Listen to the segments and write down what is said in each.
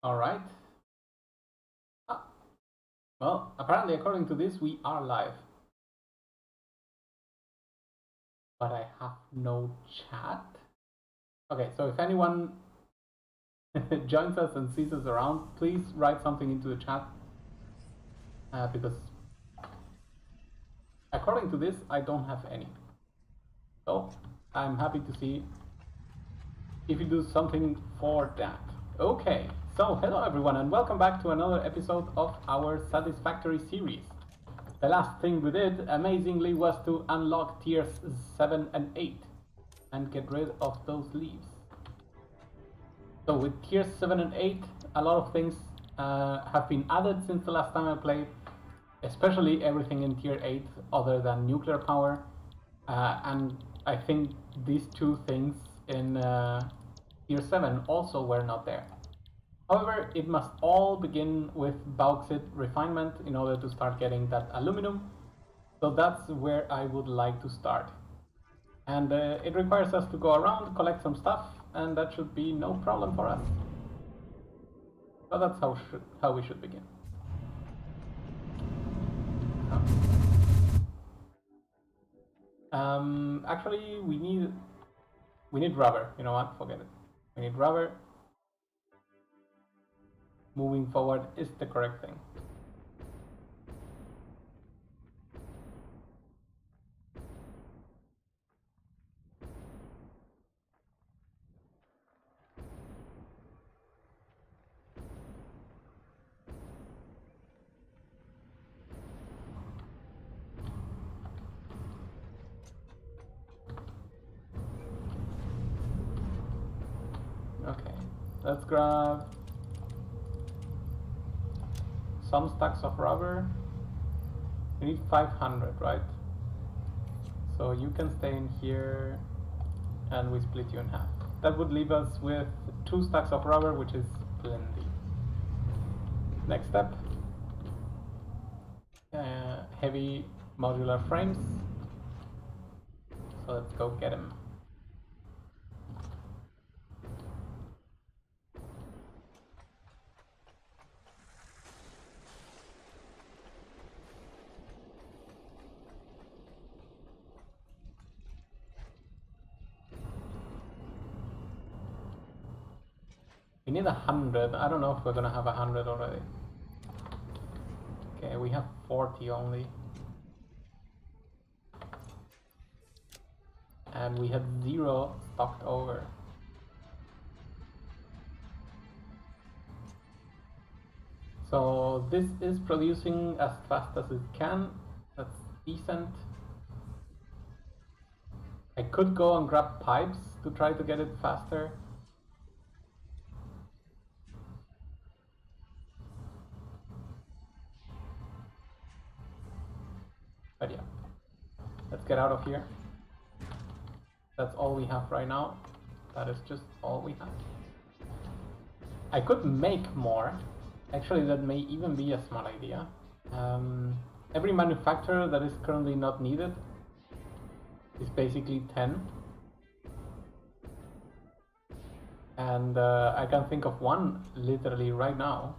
Alright. Well, apparently according to this we are live. But I have no chat. Okay, so if anyone joins us and sees us around, please write something into the chat. Because according to this, I don't have any. So I'm happy to see if you do something for that. Okay, so hello everyone and welcome back to another episode of our Satisfactory series. The last thing we did, amazingly, was to unlock tiers 7 and 8 and get rid of those leaves. So with tiers 7 and 8, a lot of things have been added since the last time I played, especially everything in tier 8 other than nuclear power. And I think these two things in tier 7 also were not there. However, it must all begin with bauxite refinement in order to start getting that aluminum. So that's where I would like to start. And it requires us to go around, collect some stuff, and that should be no problem for us. So that's how we should begin. Actually, we need rubber. You know what? Forget it. We need rubber. Moving forward is the correct thing. Okay, let's grab some stacks of rubber. We need 500, right? So you can stay in here and we split you in half. That would leave us with 2 stacks of rubber, which is plenty. Next step, heavy modular frames. So let's go get them. We need 100. I don't know if we're gonna have 100 already. Okay, we have 40 only. And we have 0 stocked over. So this is producing as fast as it can. That's decent. I could go and grab pipes to try to get it faster. But yeah, let's get out of here. That's all we have right now. That is just all we have. I could make more. Actually, that may even be a smart idea. Every manufacturer that is currently not needed is basically 10. And I can think of one literally right now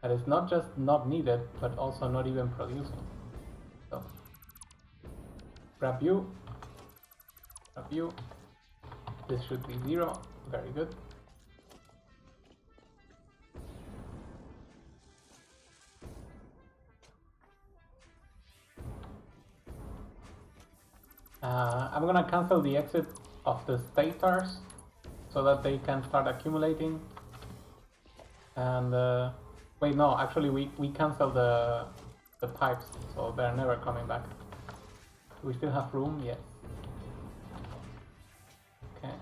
that is not just not needed, but also not even producing. So, grab you. Grab you. This should be 0. Very good. I'm gonna cancel the exit of the stators so that they can start accumulating. And wait, no, actually we cancel the pipes, so they're never coming back. Do we still have room? Yes. Okay.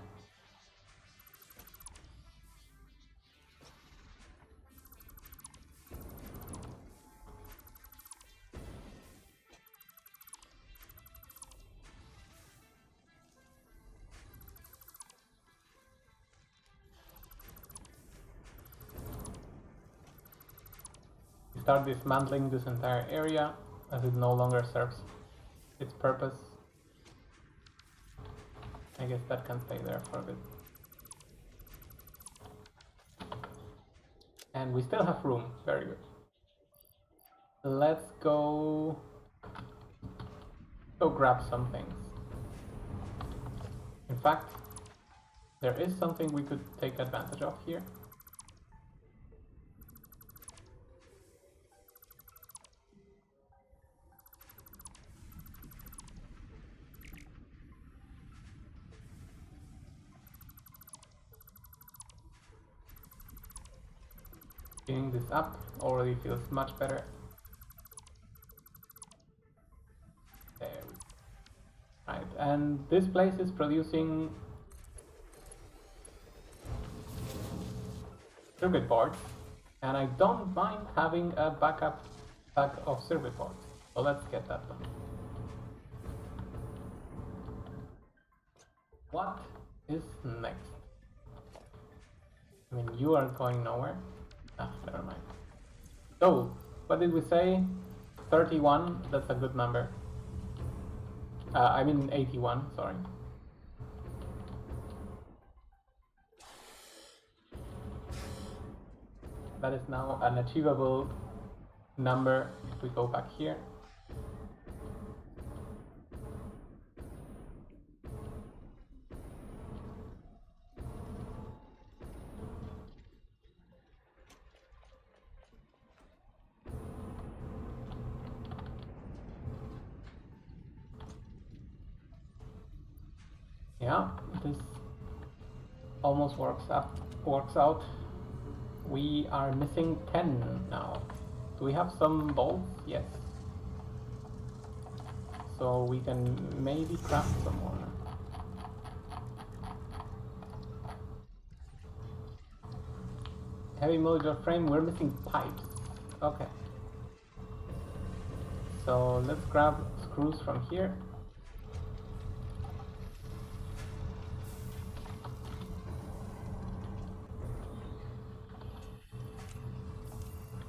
Start dismantling this entire area as it no longer serves its purpose. I guess that can stay there for a bit. And we still have room. Very good. Let's go grab some things. In fact, there is something we could take advantage of here. Cleaning this up already feels much better. There we go. Right, and this place is producing circuit boards, and I don't mind having a backup pack of circuit boards. So let's get that done. What is next? I mean, you are going nowhere. Ah, never mind. So, what did we say? 31, that's a good number. I mean 81, sorry. That is now an achievable number if we go back here. Yeah, this almost works out. We are missing 10 now. Do we have some bolts? Yes. So we can maybe craft some more. Heavy modular frame, we're missing pipes. Okay. So let's grab screws from here.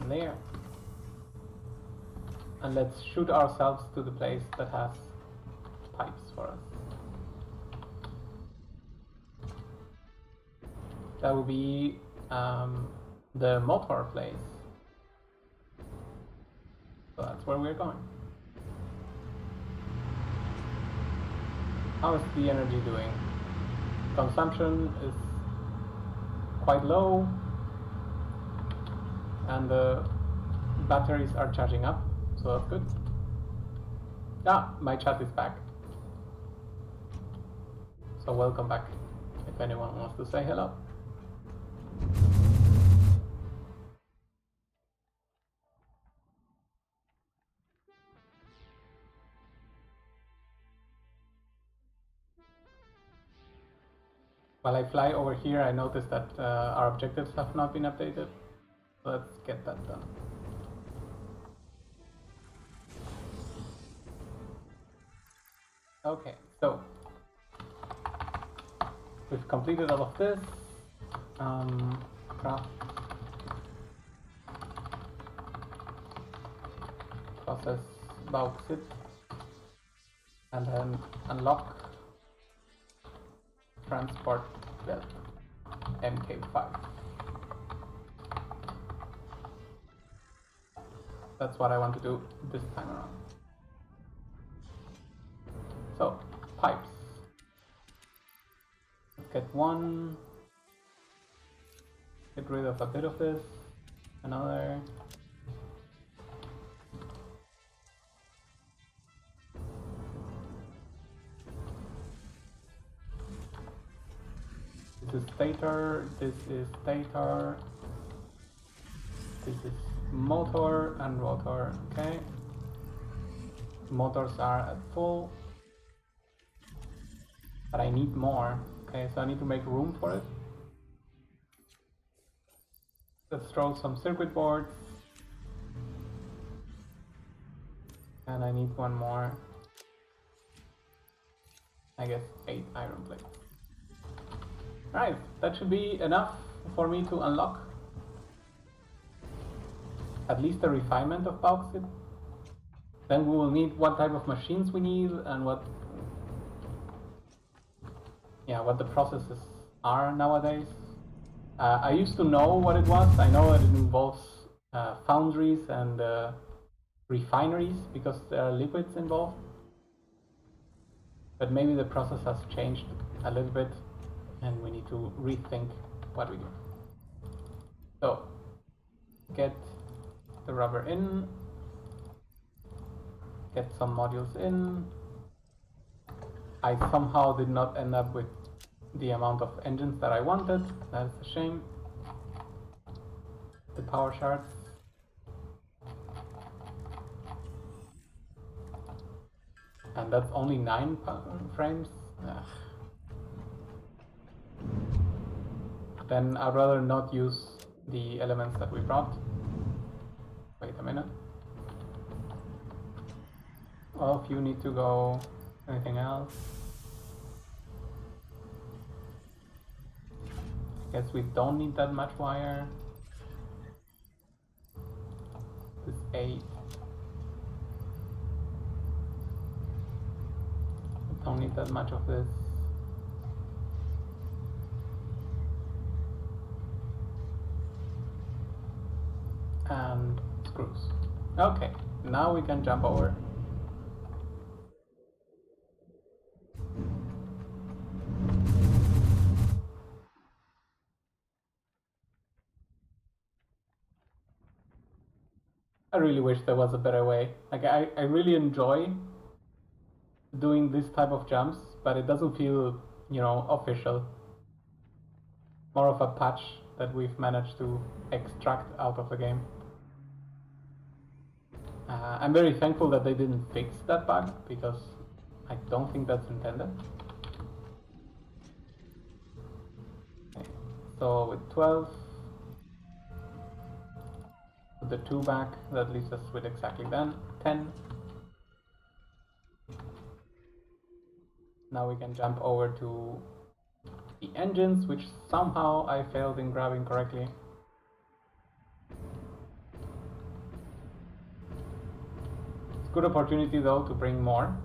There, and let's shoot ourselves to the place that has pipes for us. That will be the motor place. So that's where we're going. How is the energy doing? Consumption is quite low, and the batteries are charging up, so that's good. Ah, my chat is back. So welcome back, if anyone wants to say hello. While I fly over here, I noticed that our objectives have not been updated. Let's get that done. Okay, so we've completed all of this. Craft, process bauxite, and then unlock transport belt MK5. That's what I want to do this time around. So, pipes. Let's get one. Get rid of a bit of this. Another. This is stator, this is stator. This is motor and rotor, okay. Motors are at full, but I need more. Okay, so I need to make room for it. Let's throw some circuit boards, and I need one more. I guess 8 iron plates. Right, that should be enough for me to unlock at least the refinement of bauxite. Then we will need what type of machines we need and what the processes are nowadays. I used to know what it was. I know that it involves foundries and refineries because there are liquids involved. But maybe the process has changed a little bit and we need to rethink what we do. So, get the rubber in, get some modules in. I somehow did not end up with the amount of engines that I wanted. That's a shame. The power shards. And that's only 9 frames. Ugh. Then I'd rather not use the elements that we brought. Wait a minute. All of you need to go. Anything else? Guess we don't need that much wire. This 8. We don't need that much of this. And screws. Okay, now we can jump over. I really wish there was a better way. Like I really enjoy doing this type of jumps, but it doesn't feel, you know, official. More of a patch that we've managed to extract out of the game. I'm very thankful that they didn't fix that bug because I don't think that's intended. Okay. So with 12, put the 2 back, that leaves us with exactly 10. Now we can jump over to the engines, which somehow I failed in grabbing correctly. It's a good opportunity though to bring more.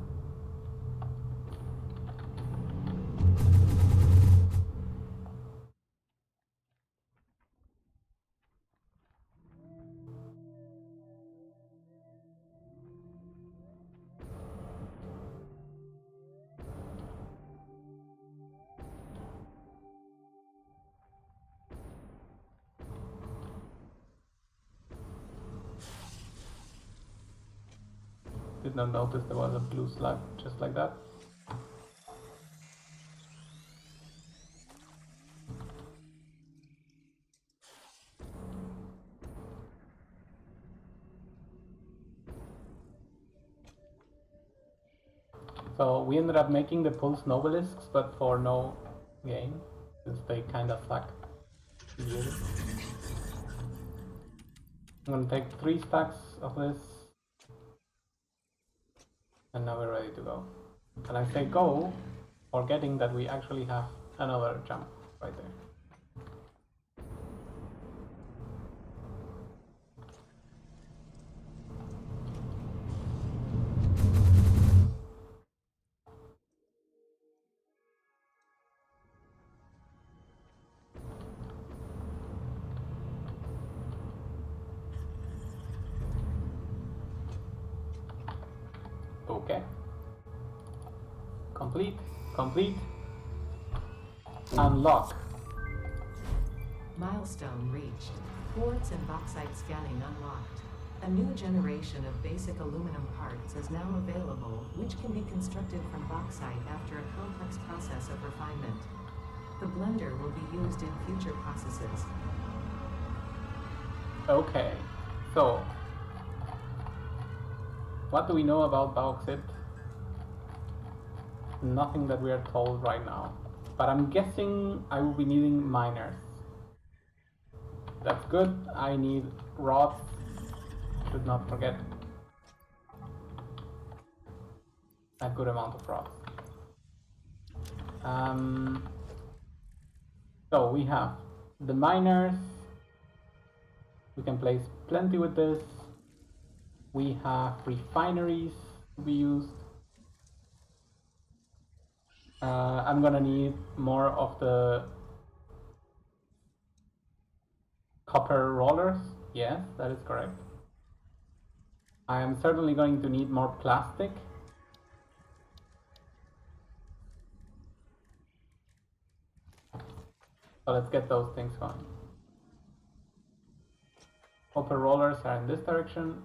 Did not notice there was a blue slug just like that. So we ended up making the pulse nobelisks, but for no gain, since they kinda suck. I'm gonna take 3 stacks of this. And now we're ready to go. And I say go, forgetting that we actually have another jump right there. Okay. Complete. Unlock. Milestone reached. Quartz and bauxite scanning unlocked. A new generation of basic aluminum parts is now available, which can be constructed from bauxite after a complex process of refinement. The blender will be used in future processes. Okay, so what do we know about bauxite? Nothing that we are told right now. But I'm guessing I will be needing miners. That's good. I need rods. Should not forget a good amount of rods. So we have the miners. We can place plenty with this. We have refineries to be used. I'm gonna need more of the Copper rollers? Yes, that is correct. I am certainly going to need more plastic. So let's get those things going. Copper rollers are in this direction.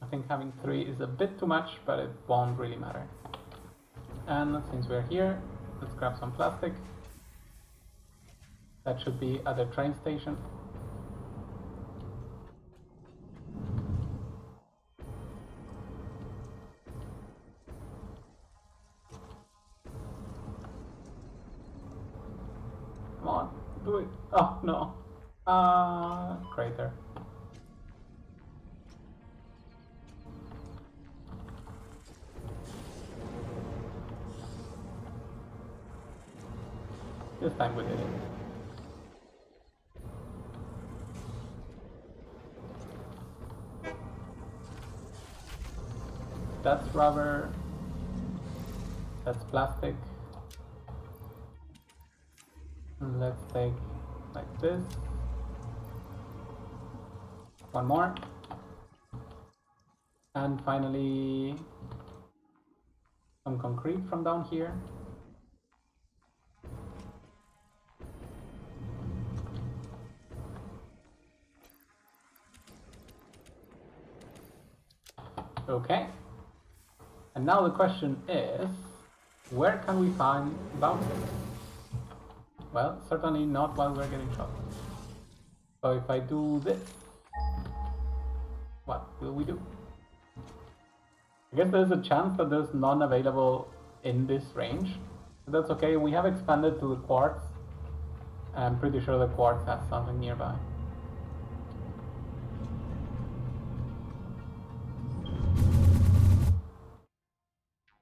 I think having 3 is a bit too much, but it won't really matter. And since we're here, let's grab some plastic. That should be at the train station. Come on, do it. Oh, no. Crater. This time we did it. That's rubber. That's plastic. And let's take like this. One more. And finally, some concrete from down here. Okay. And now the question is, where can we find bounces? Well, certainly not while we're getting shot. So if I do this, what will we do? I guess there's a chance that there's none available in this range. But that's okay, we have expanded to the quartz. I'm pretty sure the quartz has something nearby.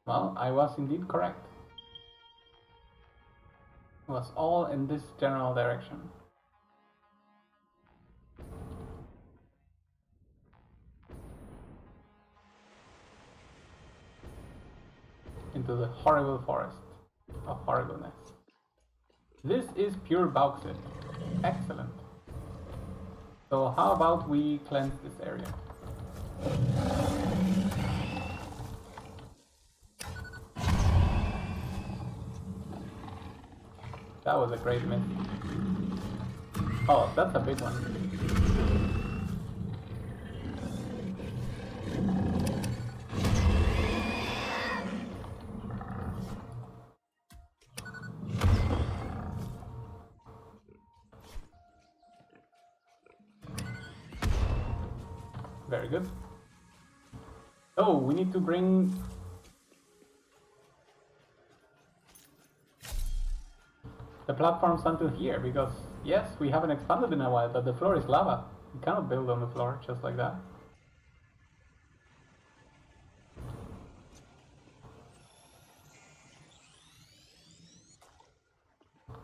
Well, I was indeed correct. It was all in this general direction. Into the horrible forest of horribleness. This is pure bauxite. Excellent. So how about we cleanse this area? That was a great miss. Oh, that's a big one. Very good. Oh, we need to bring the platforms onto here, because yes, we haven't expanded in a while, but the floor is lava. You cannot build on the floor just like that.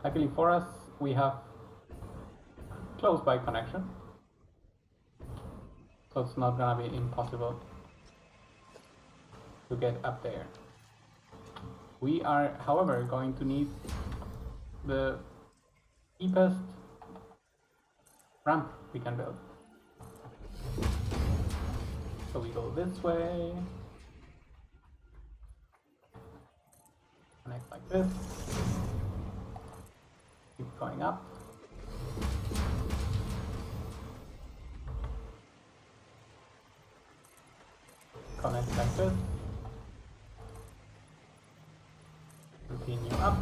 Luckily for us, we have close by connection, so it's not gonna be impossible to get up there. We are, however, going to need the deepest ramp we can build. So we go this way, connect like this, keep going up. Connect like this, continue up.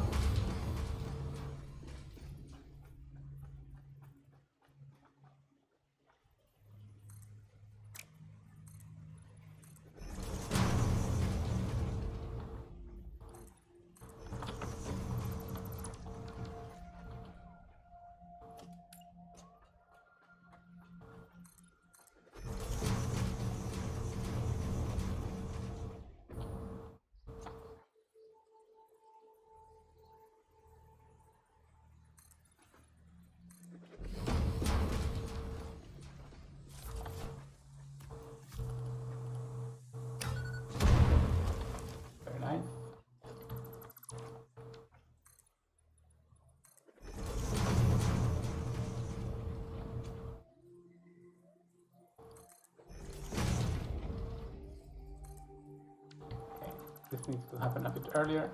This needs to happen a bit earlier.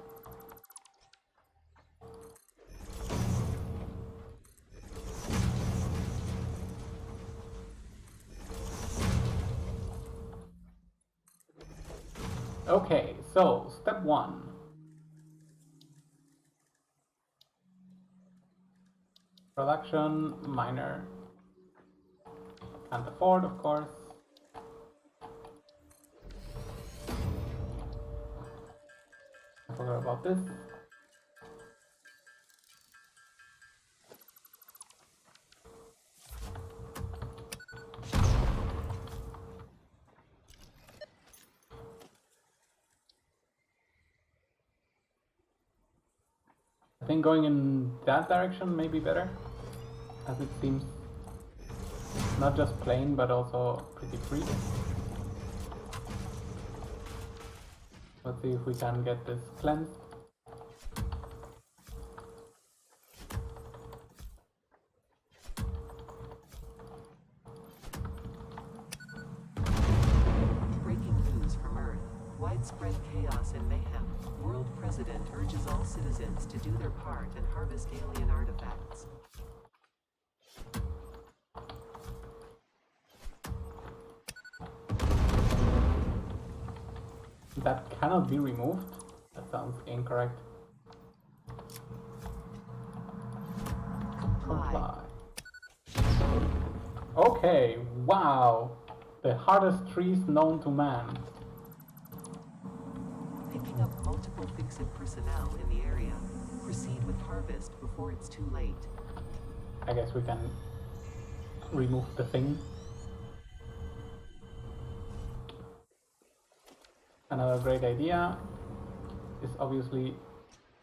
Okay, so step 1. Production, miner. Can't afford, of course. I forgot about this. I think going in that direction may be better, as it seems not just plain but also pretty free. Let's see if we can get this cleansed. Breaking news from Earth. Widespread chaos and mayhem. World President urges all citizens to do their part and harvest alien artifacts. That cannot be removed. That sounds incorrect. Comply. Okay, wow. The hardest trees known to man. Picking up multiple fix-it personnel in the area. Proceed with harvest before it's too late. I guess we can remove the thing. Another great idea is obviously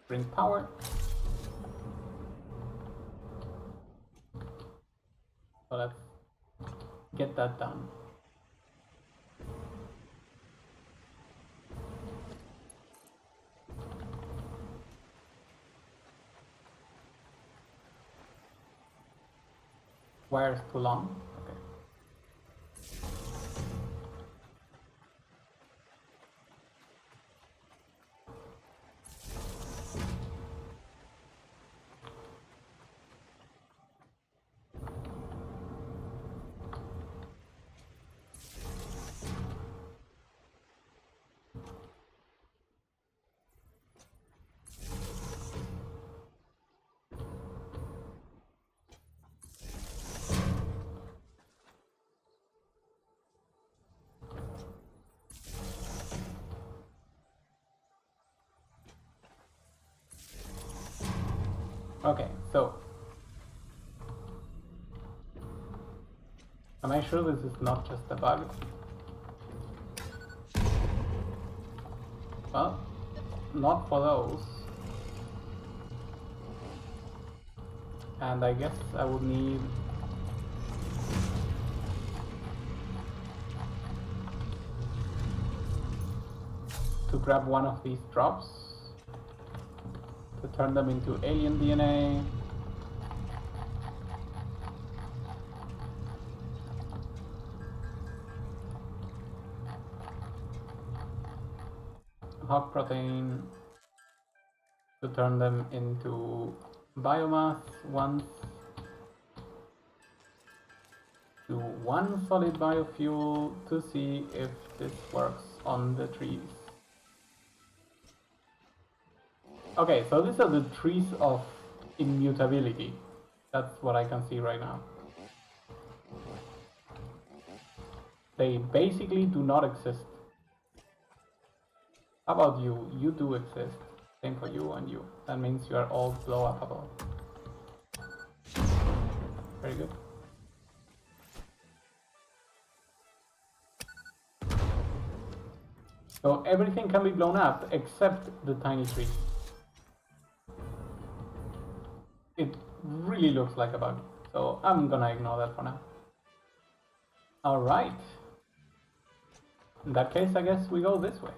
bring power. So let's get that done. Wire's too long. Okay. Okay, so am I sure this is not just a bug? Well, not for those. And I guess I would need to grab one of these drops to turn them into alien DNA. Hog protein to turn them into biomass once to one solid biofuel to see if this works on the trees. Okay, so these are the trees of immutability. That's what I can see right now. They basically do not exist. How about you? You do exist. Same for you and you. That means you are all blow-upable. Very good. So everything can be blown up except the tiny tree. It really looks like a bug. So I'm gonna ignore that for now. Alright. In that case, I guess we go this way.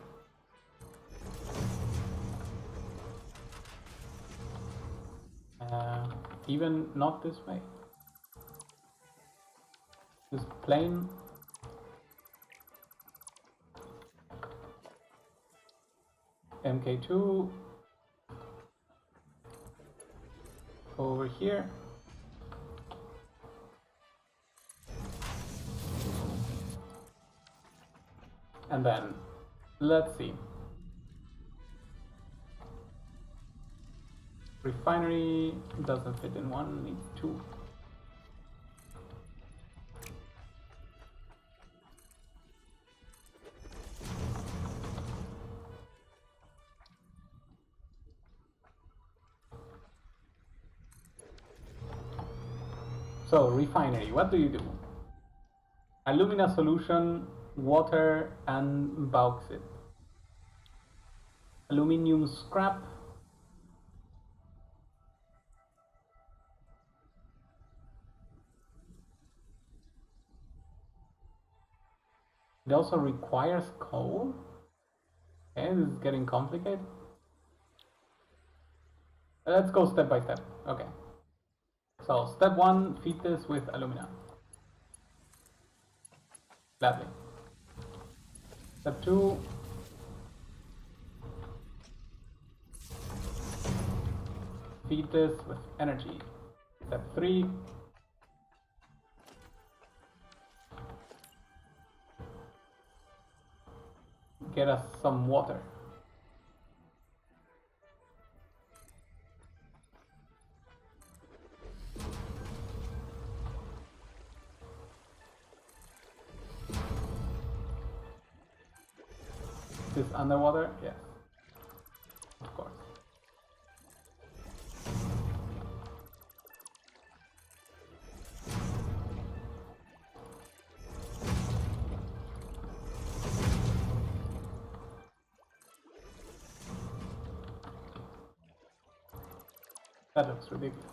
Even not this way. Just plain. MK2 over here. And then, let's see. Refinery doesn't fit in one, needs two. So, refinery, what do you do? Alumina solution, water, and bauxite. Aluminium scrap. It also requires coal. Okay, this is getting complicated. Let's go step by step. Okay. So, step 1, feed this with alumina. Gladly. Step 2, feed this with energy. Step 3, get us some water. Is this underwater? Yes. Of course. That looks ridiculous.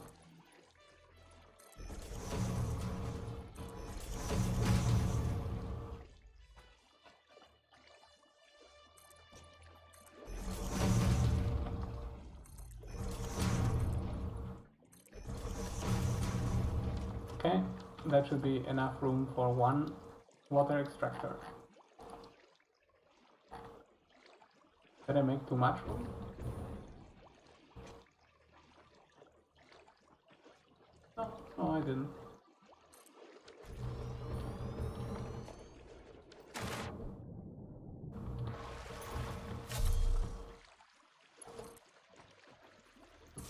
Okay, that should be enough room for one water extractor. Did I make too much room? No, I didn't.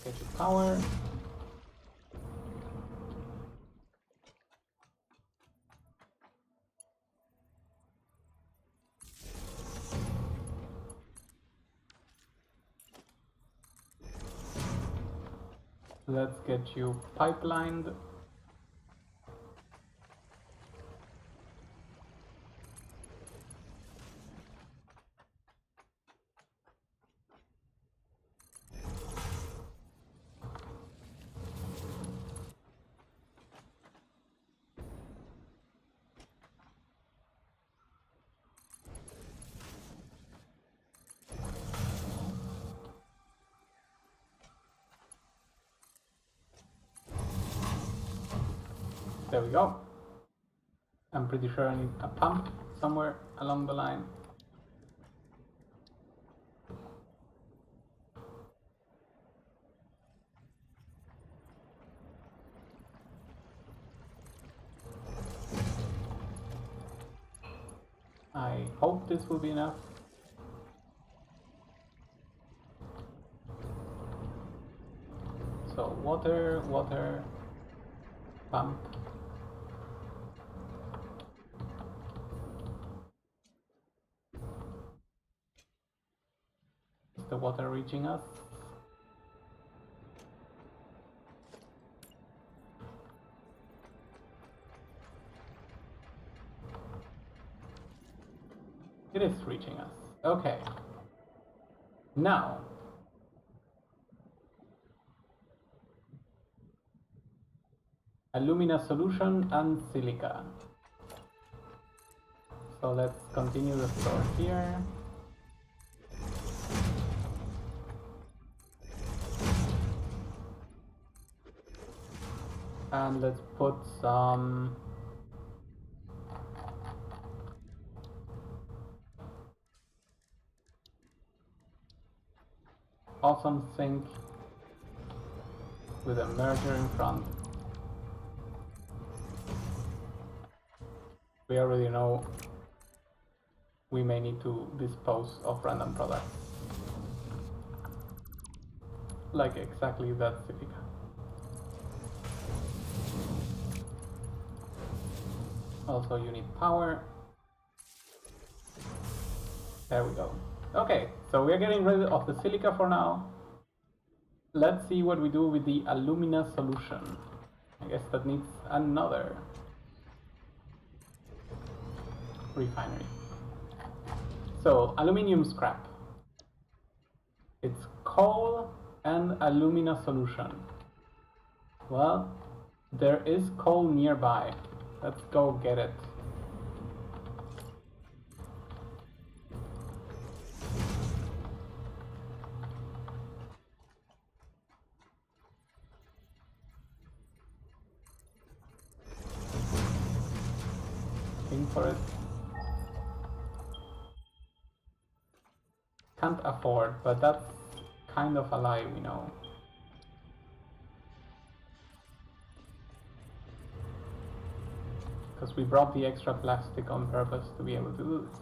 Get your power. Let's get you pipelined. There we go. I'm pretty sure I need a pump somewhere along the line. I hope this will be enough. So water, water, pump. Is the water reaching us? It is reaching us. Okay. Now, alumina solution and silica. So let's continue the store here. And let's put some awesome sink with a merger in front. We already know we may need to dispose of random products. Like exactly that silica. Also you need power. There we go. Okay, so we're getting rid of the silica for now. Let's see what we do with the alumina solution. I guess that needs another refinery. So, aluminium scrap. It's coal and alumina solution. Well, there is coal nearby. Let's go get it. Looking for it. Can't afford, but that's kind of a lie, we know. Because we brought the extra plastic on purpose to be able to do this.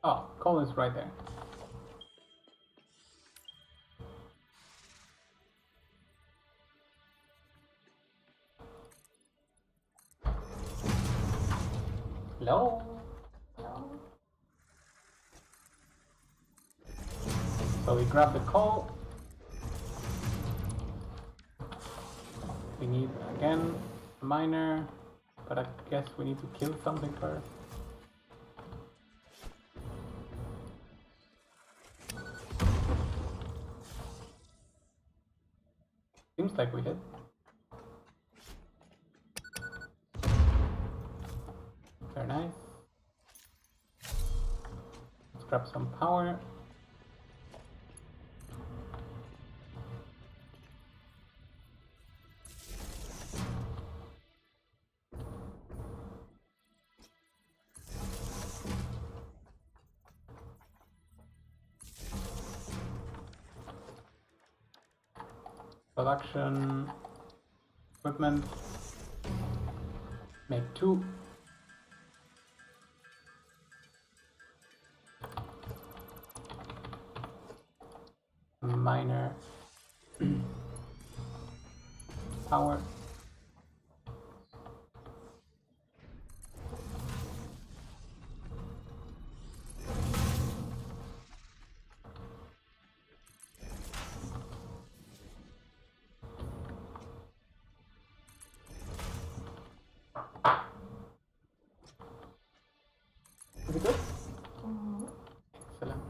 Oh, coal is right there. Hello? Hello? So we grab the coal. We need, again, a miner. But I guess we need to kill something first. Seems like we did. Very nice. Let's grab some power. Production equipment. Make 2. Miner. Power. Is it good? Excellent.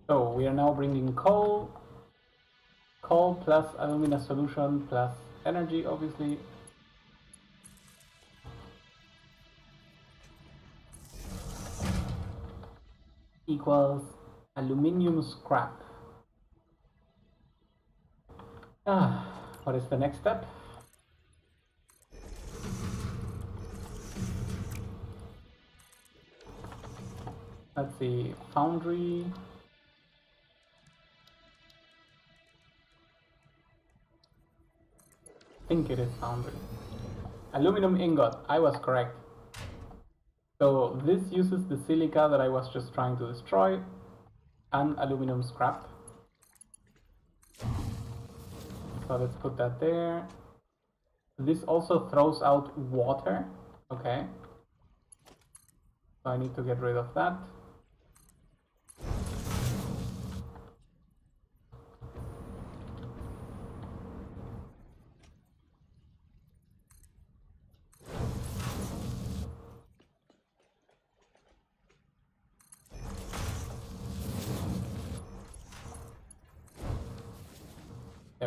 So we are now bringing coal. Coal plus alumina solution plus energy, obviously. Equals aluminium scrap. What is the next step? Let's see, foundry. I think it is foundry. Aluminum ingot, I was correct. So this uses the silica that I was just trying to destroy and aluminum scrap. So let's put that there. This also throws out water. Okay. So I need to get rid of that.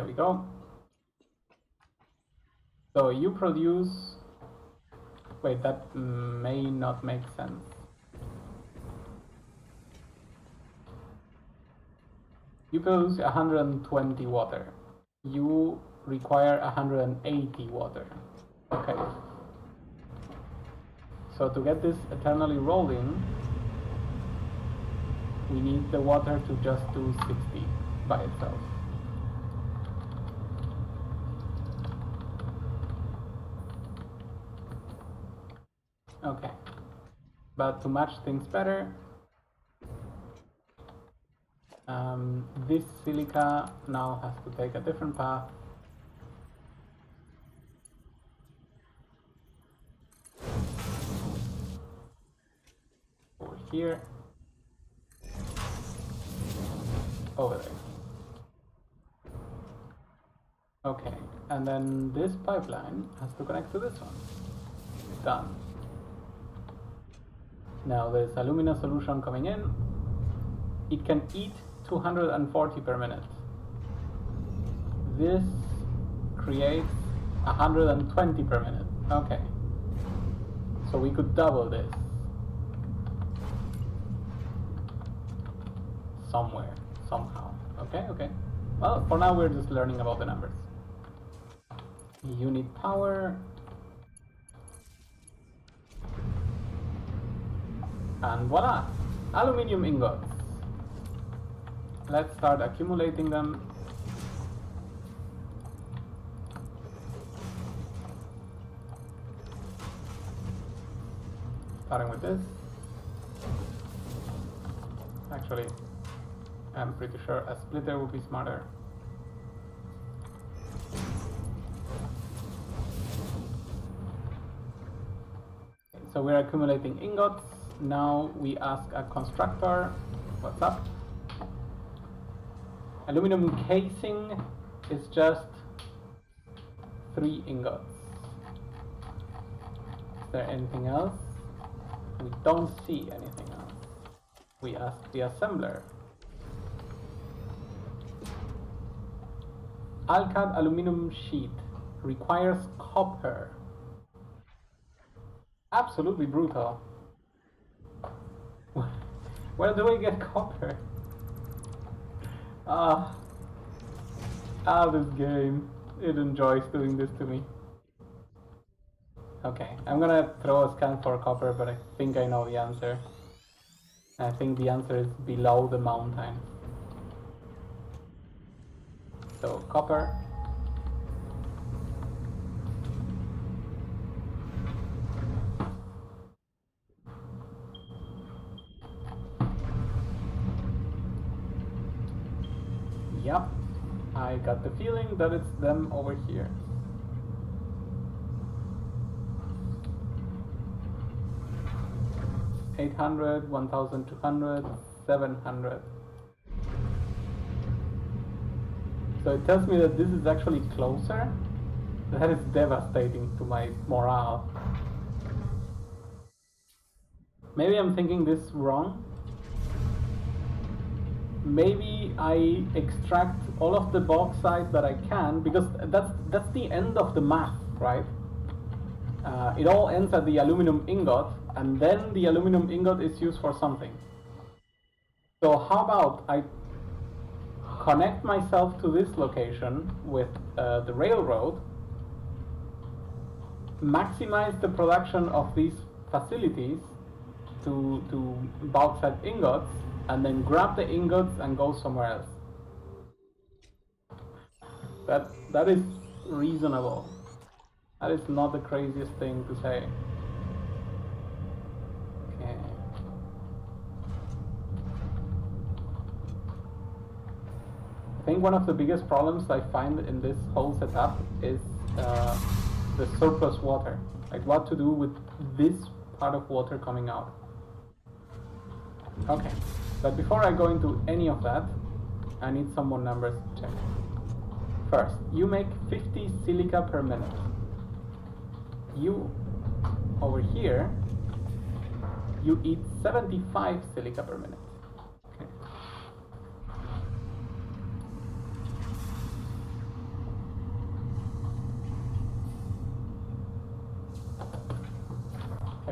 we go. So you produce... Wait, that may not make sense. You produce 120 water. You require 180 water. Okay. So to get this eternally rolling, we need the water to just do 60 by itself. Okay. But to match things better, this silica now has to take a different path. Over here. Over there. Okay, and then this pipeline has to connect to this one. Done. Now there's alumina solution coming in. It can eat 240 per minute. This creates 120 per minute. Okay. So we could double this. Somewhere, somehow. Okay, okay. Well, for now we're just learning about the numbers. Unit power. And voila! Aluminium ingots. Let's start accumulating them. Starting with this. Actually, I'm pretty sure a splitter would be smarter. So we're accumulating ingots. Now we ask a constructor, what's up? Aluminum casing is just 3 ingots. Is there anything else? We don't see anything else. We ask the assembler. Alcad aluminum sheet requires copper. Absolutely brutal. Where do we get copper? This game. It enjoys doing this to me. Okay, I'm gonna throw a scan for copper, but I think I know the answer. I think the answer is below the mountain. So, copper. Yep, I got the feeling that it's them over here. $800, 1,200, 700. So it tells me that this is actually closer. That is devastating to my morale. Maybe I'm thinking this wrong. Maybe I extract all of the bauxite that I can, because that's the end of the math, right? It all ends at the aluminum ingot, and then the aluminum ingot is used for something. So how about I connect myself to this location with the railroad, maximize the production of these facilities to bauxite ingots, and then grab the ingots and go somewhere else. That is reasonable. That is not the craziest thing to say. Okay. I think one of the biggest problems I find in this whole setup is the surplus water. Like what to do with this part of water coming out. Okay. But before I go into any of that, I need some more numbers to check. First, you make 50 silica per minute. You, over here, you eat 75 silica per minute. Okay.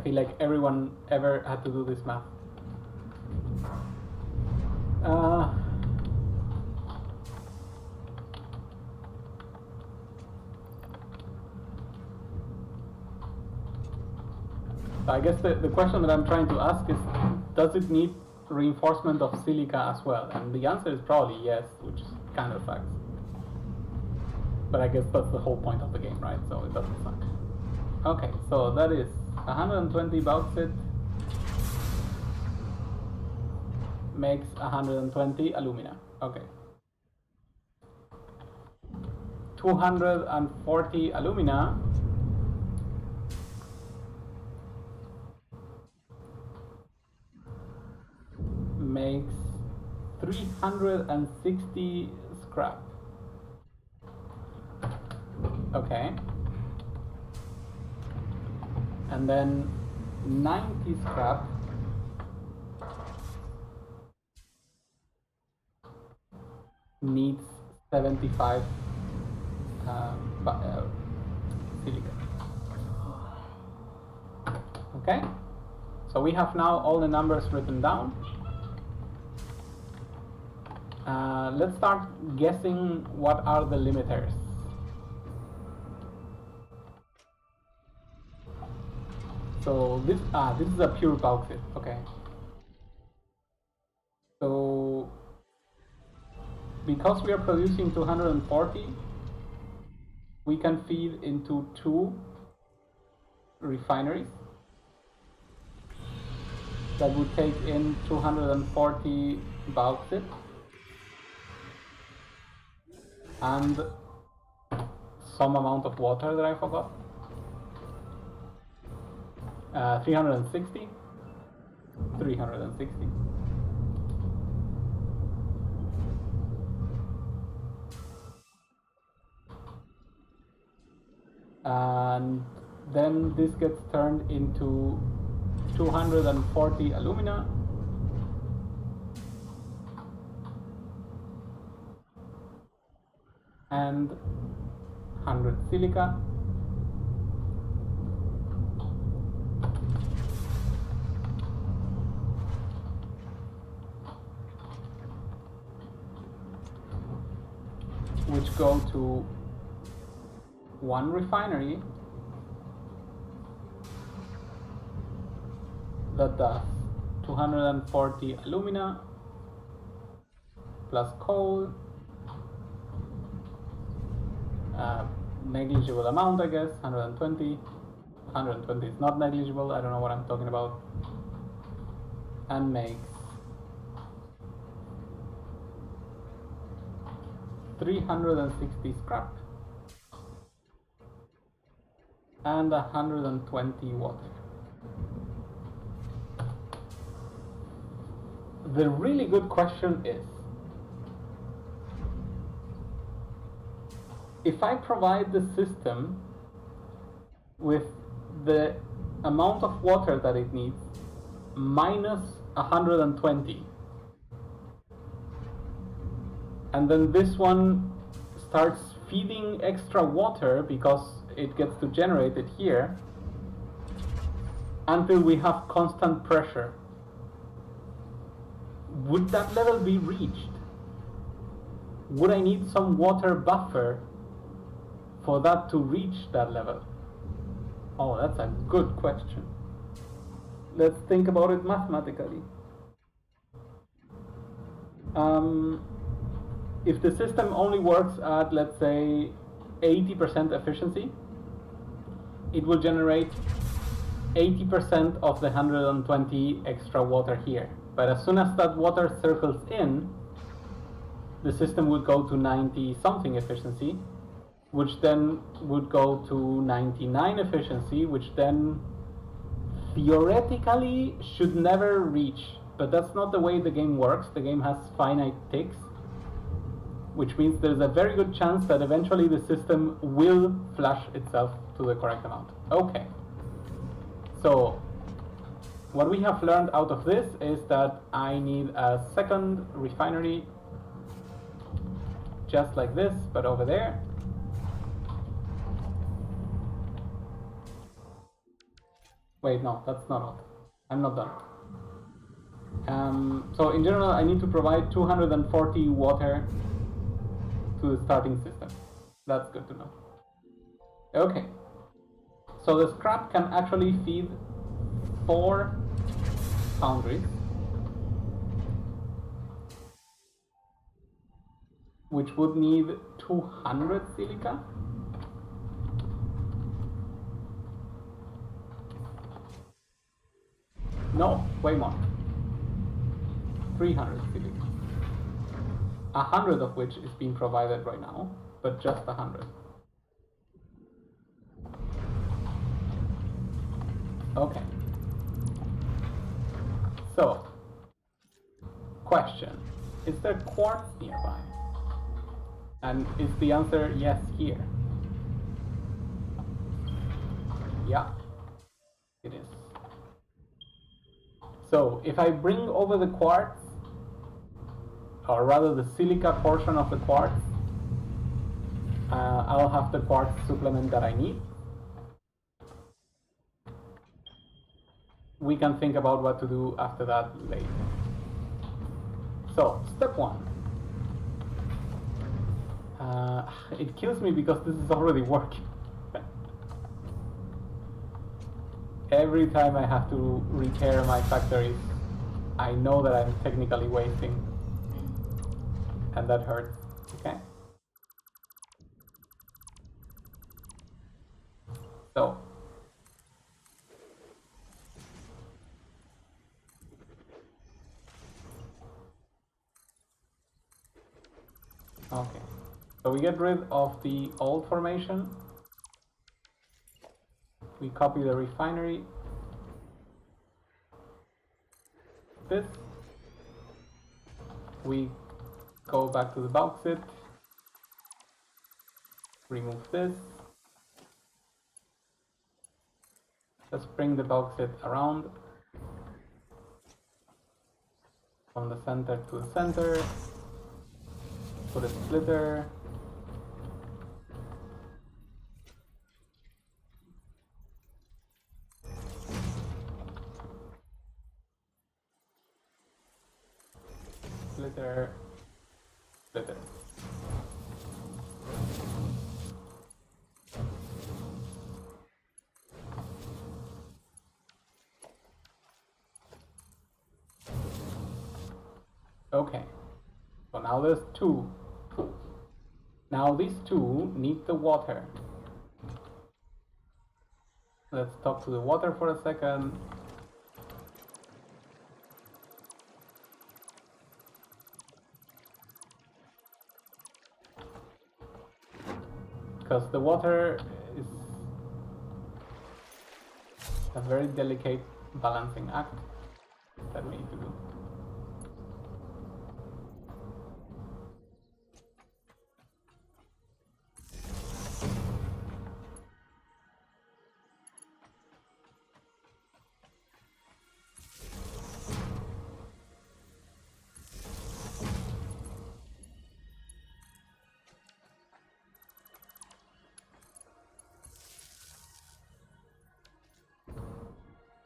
feel like everyone ever had to do this math. I guess the question that I'm trying to ask is, does it need reinforcement of silica as well? And the answer is probably yes, which kind of sucks. But I guess that's the whole point of the game, right? So it doesn't suck. Okay, so that is 120 bauxite makes 120 alumina. Okay. 240 alumina makes 360 scrap. Okay. And then 90 scrap needs 75 silica. Okay, so we have now all the numbers written down. Let's start guessing what are the limiters. So this is a pure bauxite. Okay. So because we are producing 240, we can feed into 2 refineries that would take in 240 bauxite and some amount of water that I forgot. 360. And then this gets turned into 240 alumina and 100 silica. Which go to 1 refinery that does 240 alumina plus coal, negligible amount, I guess, 120. 120 is not negligible, I don't know what I'm talking about, and makes 360 scrap and 120 water. The really good question is, if I provide the system with the amount of water that it needs minus 120, and then this one starts feeding extra water because it gets to generate it here until we have constant pressure, would that level be reached? Would I need some water buffer for that to reach that level? Oh, that's a good question. Let's think about it mathematically. If the system only works at, let's say, 80% efficiency, it will generate 80% of the 120 extra water here. But as soon as that water circles in, the system would go to 90 something efficiency, which then would go to 99 efficiency, which then theoretically should never reach. But that's not the way the game works. The game has finite ticks, which means there's a very good chance that eventually the system will flush itself to the correct amount. Okay. So what we have learned out of this is that I need a second refinery just like this, but over there. Wait, no, that's not all. I'm not done. So in general, I need to provide 240 water to the starting system. That's good to know. Okay. So the scrap can actually feed 4 foundries, which would need 200 silica. No, way more. 300 silica. 100 of which is being provided right now, but just 100. Okay. So, question. Is there quartz nearby? And is the answer yes here? Yeah, it is. So, if I bring over the quartz, or rather the silica portion of the quartz, I'll have the quartz supplement that I need. We can think about what to do after that later. So, step 1. It kills me because this is already working. Every time I have to repair my factories, I know that I'm technically wasting. And that hurts, okay? So, okay. So we get rid of the old formation. We copy the refinery. This. We go back to the bauxite. Remove this. Just bring the bauxite around. From the center to the center. Put a splitter. Splitter. Splitter. Okay. So now there's 2. Now these 2 need the water. Let's talk to the water for a second. Because the water is a very delicate balancing act that we need to do.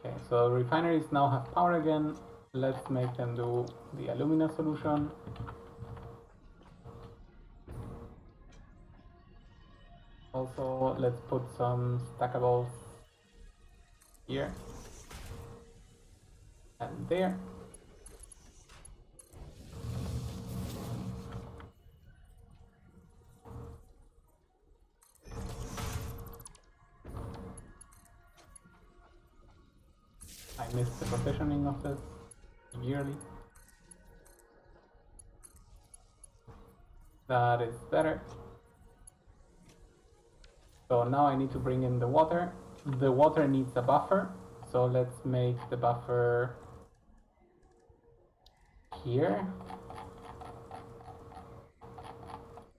Okay, so refineries now have power again. Let's make them do the alumina solution. Also, let's put some stackables here and there. I missed the positioning of this severely. That is better. So now I need to bring in the water. The water needs a buffer, so let's make the buffer here.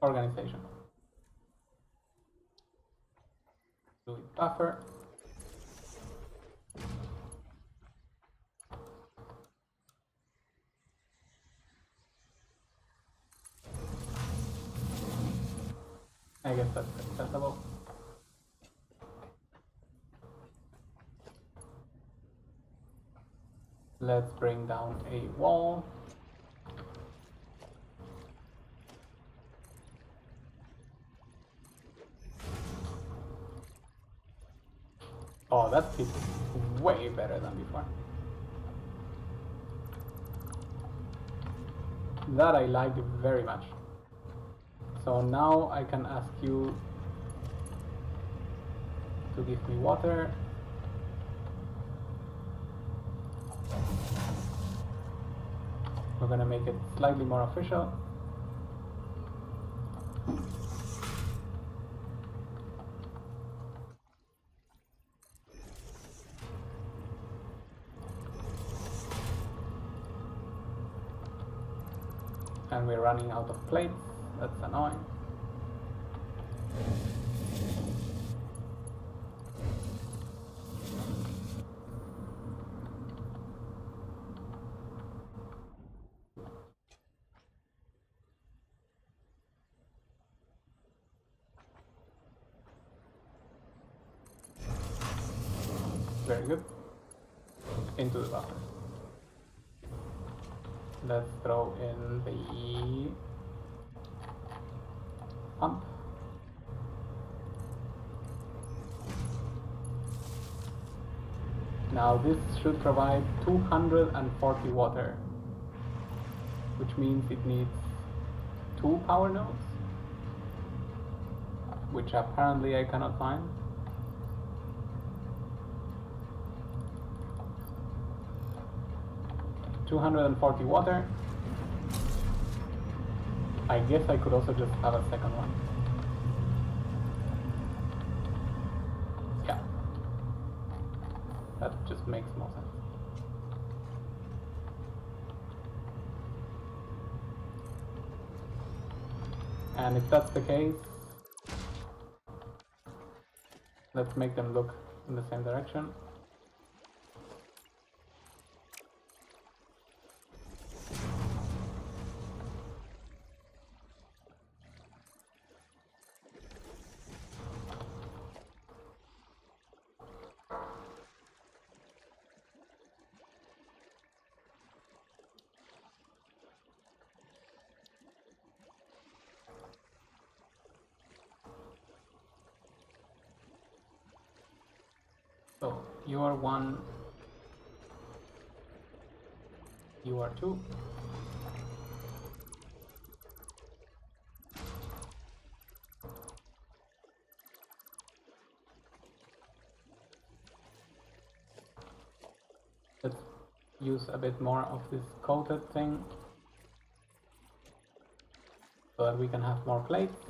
Organization. Fluid buffer. I guess that's acceptable. Let's bring down a wall. Oh, that fits way better than before. That I like very much. So now I can ask you to give me water. We're gonna make it slightly more official. And we're running out of plates. That's annoying. Very good. Into the buffer. Let's throw in the pump. Now this should provide 240 water, which means it needs 2 power nodes, which apparently I cannot find. $240 water. I guess I could also just have a second one. Yeah. That just makes more sense. And if that's the case, let's make them look in the same direction. So you are 1, you are 2. Let's use a bit more of this coated thing so that we can have more plates.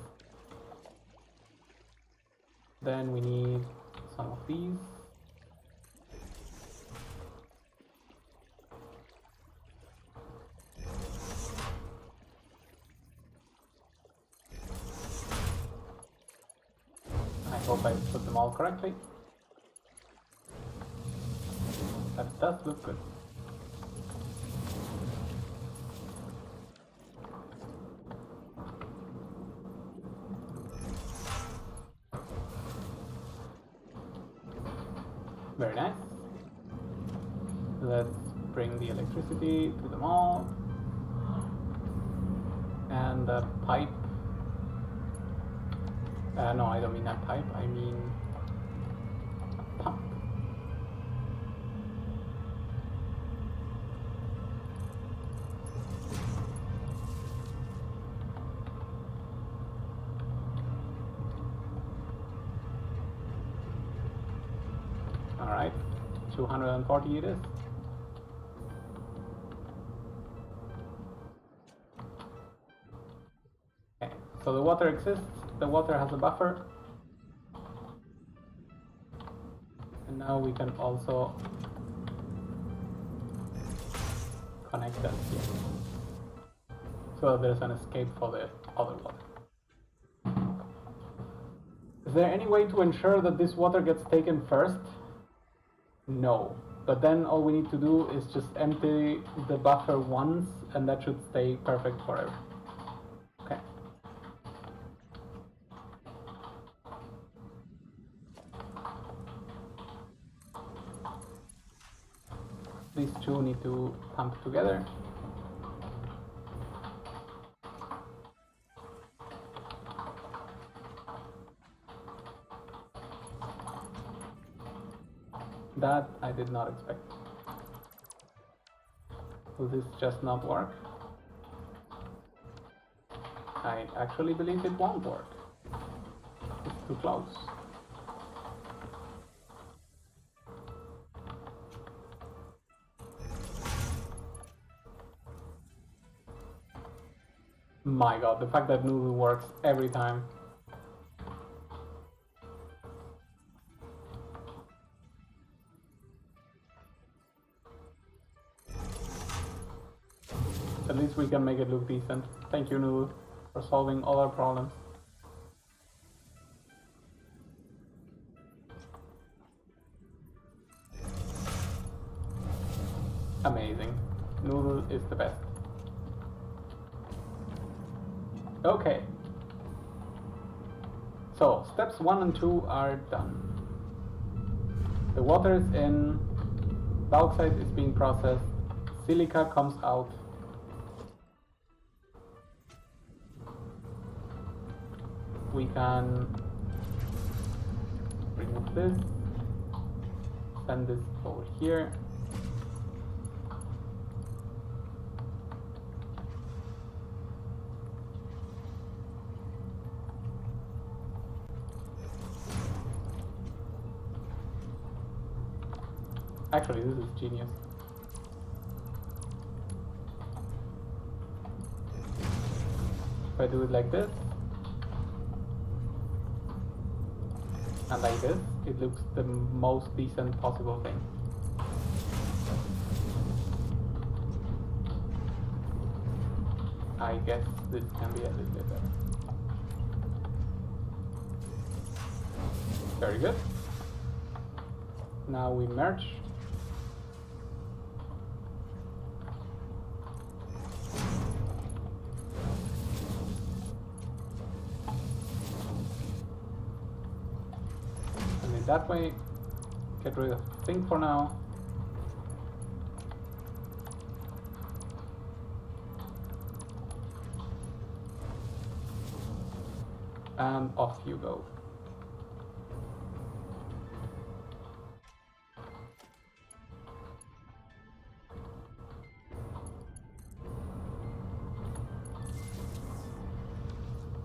Then we need some of these. I hope I put them all correctly. That does look good. Very nice. Let's bring the electricity to them all. And the pipe. No, I don't mean that pipe, I mean a pump. Alright, 240 it is. Okay, so the water exists, the water has a buffer. And now we can also connect that here. So there's an escape for the other water. Is there any way to ensure that this water gets taken first? No. But then all we need to do is just empty the buffer once and that should stay perfect forever. Okay. these two need to pump together. That I did not expect. Will this just not work? I actually believe it won't work. It's too close. My god, the fact that Noodle works every time. At least we can make it look decent. Thank you, Noodle, for solving all our problems. Amazing. Noodle is the best. Okay. So, steps 1 and 2 are done. The water is in, bauxite is being processed, silica comes out. We can remove this, send this over here. Actually, this is genius. If I do it like this, and like this, it looks the most decent possible thing. I guess this can be a little bit better. Very good. Now we merge. That way, get rid of the thing for now. And off you go.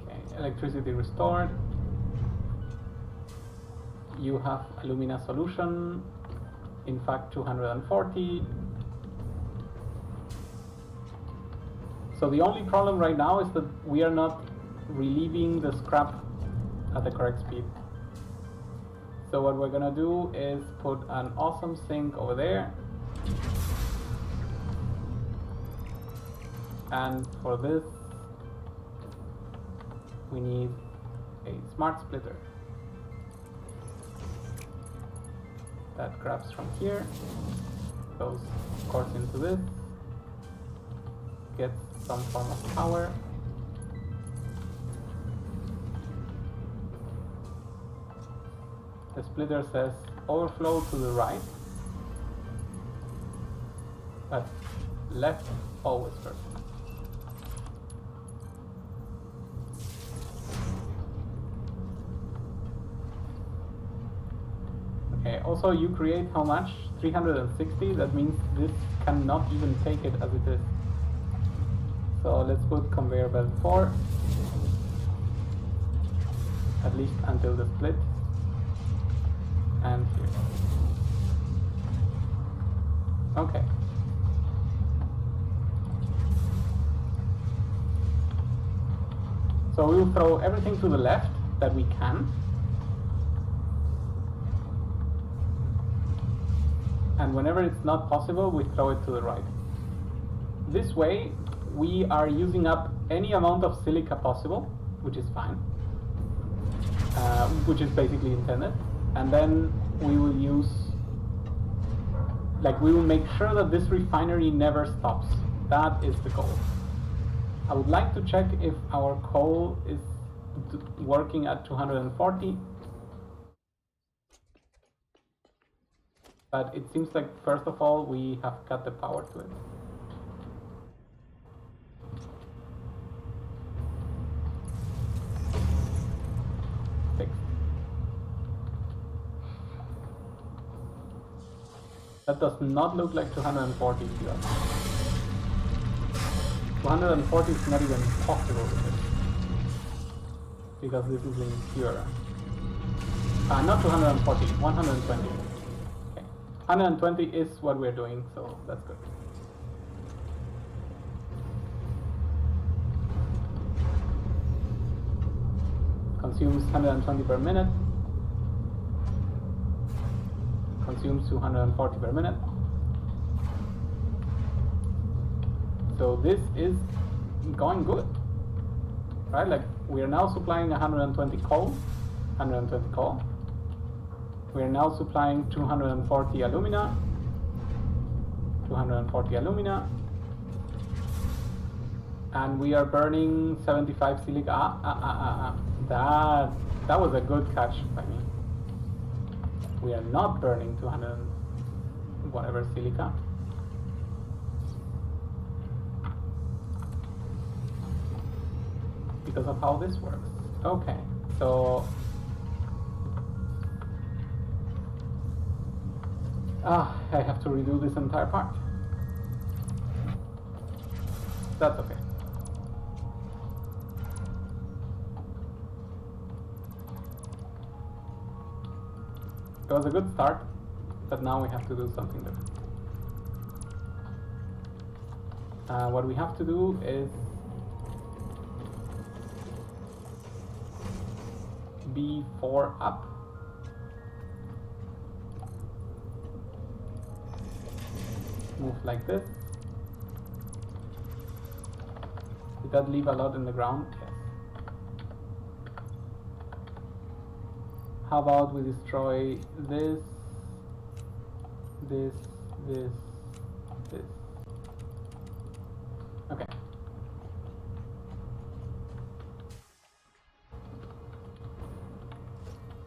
Okay, electricity restored. You have alumina solution, in fact 240. So the only problem right now is that we are not relieving the scrap at the correct speed. So what we're gonna do is put an awesome sink over there. And for this, we need a smart splitter. That grabs from here, goes of course into this, gets some form of power. The splitter says overflow to the right, but left always first. Okay, also you create how much? 360, that means this cannot even take it as it is. So let's put conveyor belt 4, at least until the split, and here. Okay. So we will throw everything to the left that we can. And whenever it's not possible, we throw it to the right. This way, we are using up any amount of silica possible, which is fine, which is basically intended. And then we will use, we will make sure that this refinery never stops. That is the goal. I would like to check if our coal is working at 240. But it seems like first of all we have got the power to it. Fixed. That does not look like 240 to us. 240 is not even possible with this, because this is in pure. Not 240, 120. Okay. 120 is what we're doing, so that's good. Consumes 120 per minute. Consumes 240 per minute. So this is going good, right? Like we are now supplying 120 coal, 120 coal. We are now supplying 240 alumina, 240 alumina, and we are burning 75 silica. That was a good catch by me. We are not burning 200 whatever silica. Because of how this works. Okay, so I have to redo this entire part. That's okay. It was a good start, but now we have to do something different. What we have to do is B4 up. Move like this. Did that leave a lot in the ground? Yes. How about we destroy this, this, this, this. Okay.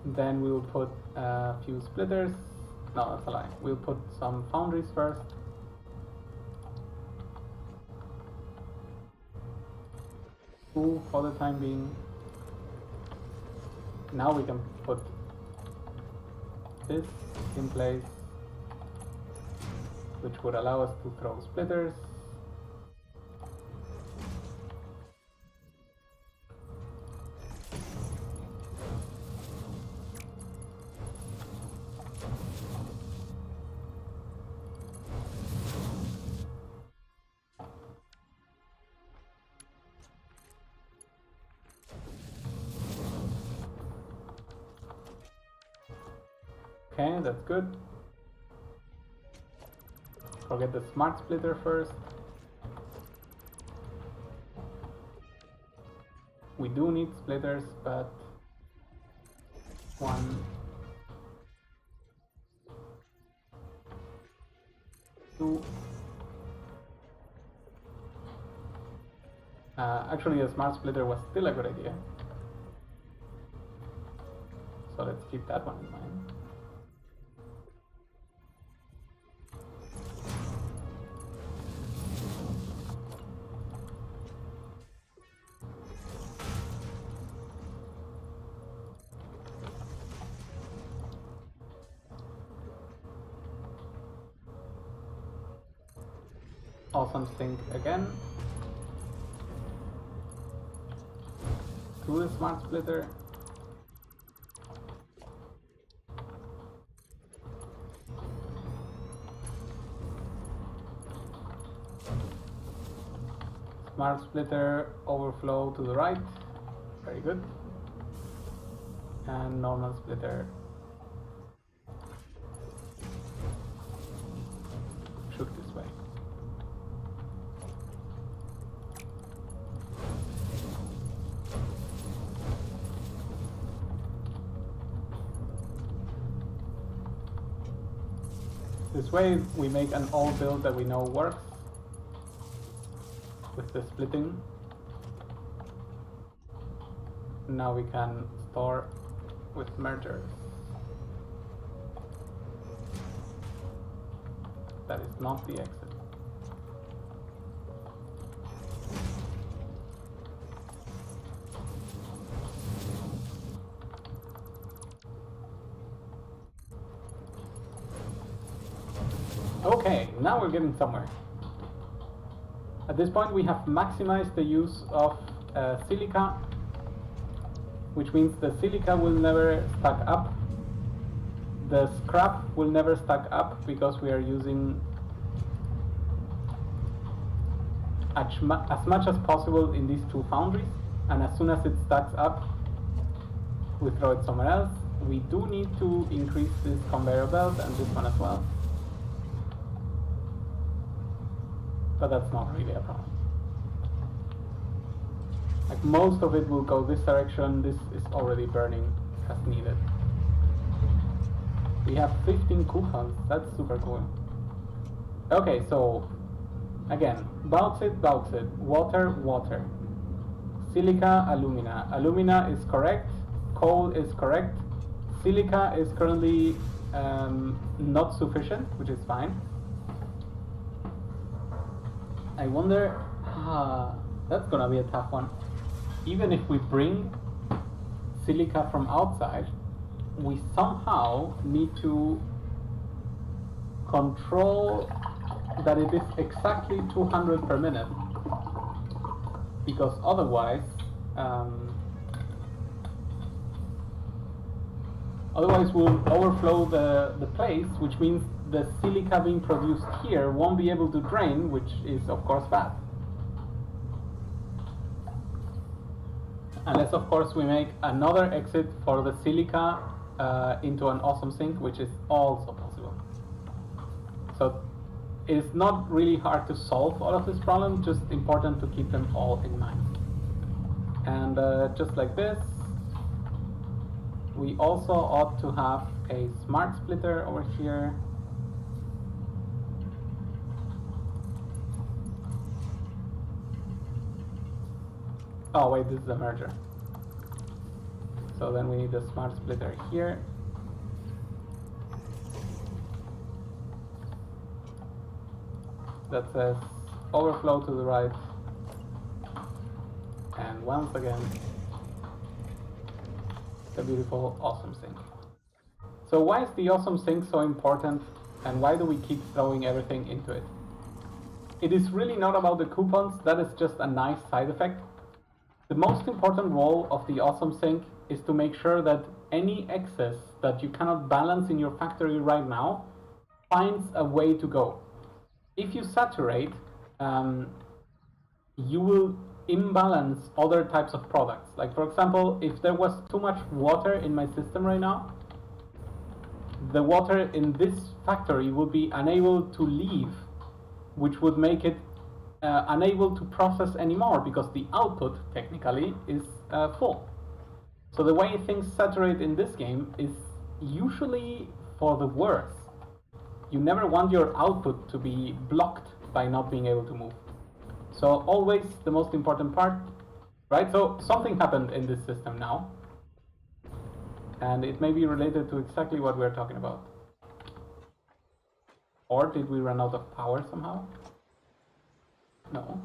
Then we will put a few splitters. No, that's a lie. We'll put some foundries first. Two for the time being. Now we can put this in place, which would allow us to throw splitters. Okay, that's good. Forget the smart splitter first. We do need splitters, but one, two. Actually, a smart splitter was still a good idea. So let's keep that one in mind. Awesome sync again. To the smart splitter. Smart splitter overflow to the right. Very good. And normal splitter shoot this way. This way we make an old build that we know works with the splitting. Now we can store with mergers. That is not the exit. Okay, now we're getting somewhere. At this point we have maximized the use of silica, which means the silica will never stack up. The scrap will never stack up because we are using as much as possible in these two foundries, and as soon as it stacks up, we throw it somewhere else. We do need to increase this conveyor belt and this one as well, but that's not really a problem. Like, most of it will go this direction. This is already burning as needed. We have 15 coupons, that's super cool. Okay, so again, bauxite, water, water. Silica, alumina. Alumina is correct, coal is correct. Silica is currently not sufficient, which is fine. I wonder, that's gonna be a tough one. Even if we bring silica from outside, we somehow need to control that it is exactly 200 per minute, because otherwise we'll overflow the place, which means the silica being produced here won't be able to drain, which is of course bad. Unless of course we make another exit for the silica into an awesome sink, which is also possible. So it's not really hard to solve all of these problems, just important to keep them all in mind. And just like this, we also ought to have a smart splitter over here. Oh wait, this is a merger. So then we need a smart splitter here. That says overflow to the right. And once again, the beautiful awesome sink. So why is the awesome sink so important, and why do we keep throwing everything into it? It is really not about the coupons, that is just a nice side effect. The most important role of the awesome sink is to make sure that any excess that you cannot balance in your factory right now finds a way to go. If you saturate, you will imbalance other types of products. Like, for example, if there was too much water in my system right now, the water in this factory would be unable to leave, which would make it unable to process anymore, because the output technically is full. So the way things saturate in this game is usually for the worse. You never want your output to be blocked by not being able to move. So always the most important part, right? So something happened in this system now, and it may be related to exactly what we're talking about. Or did we run out of power somehow? No.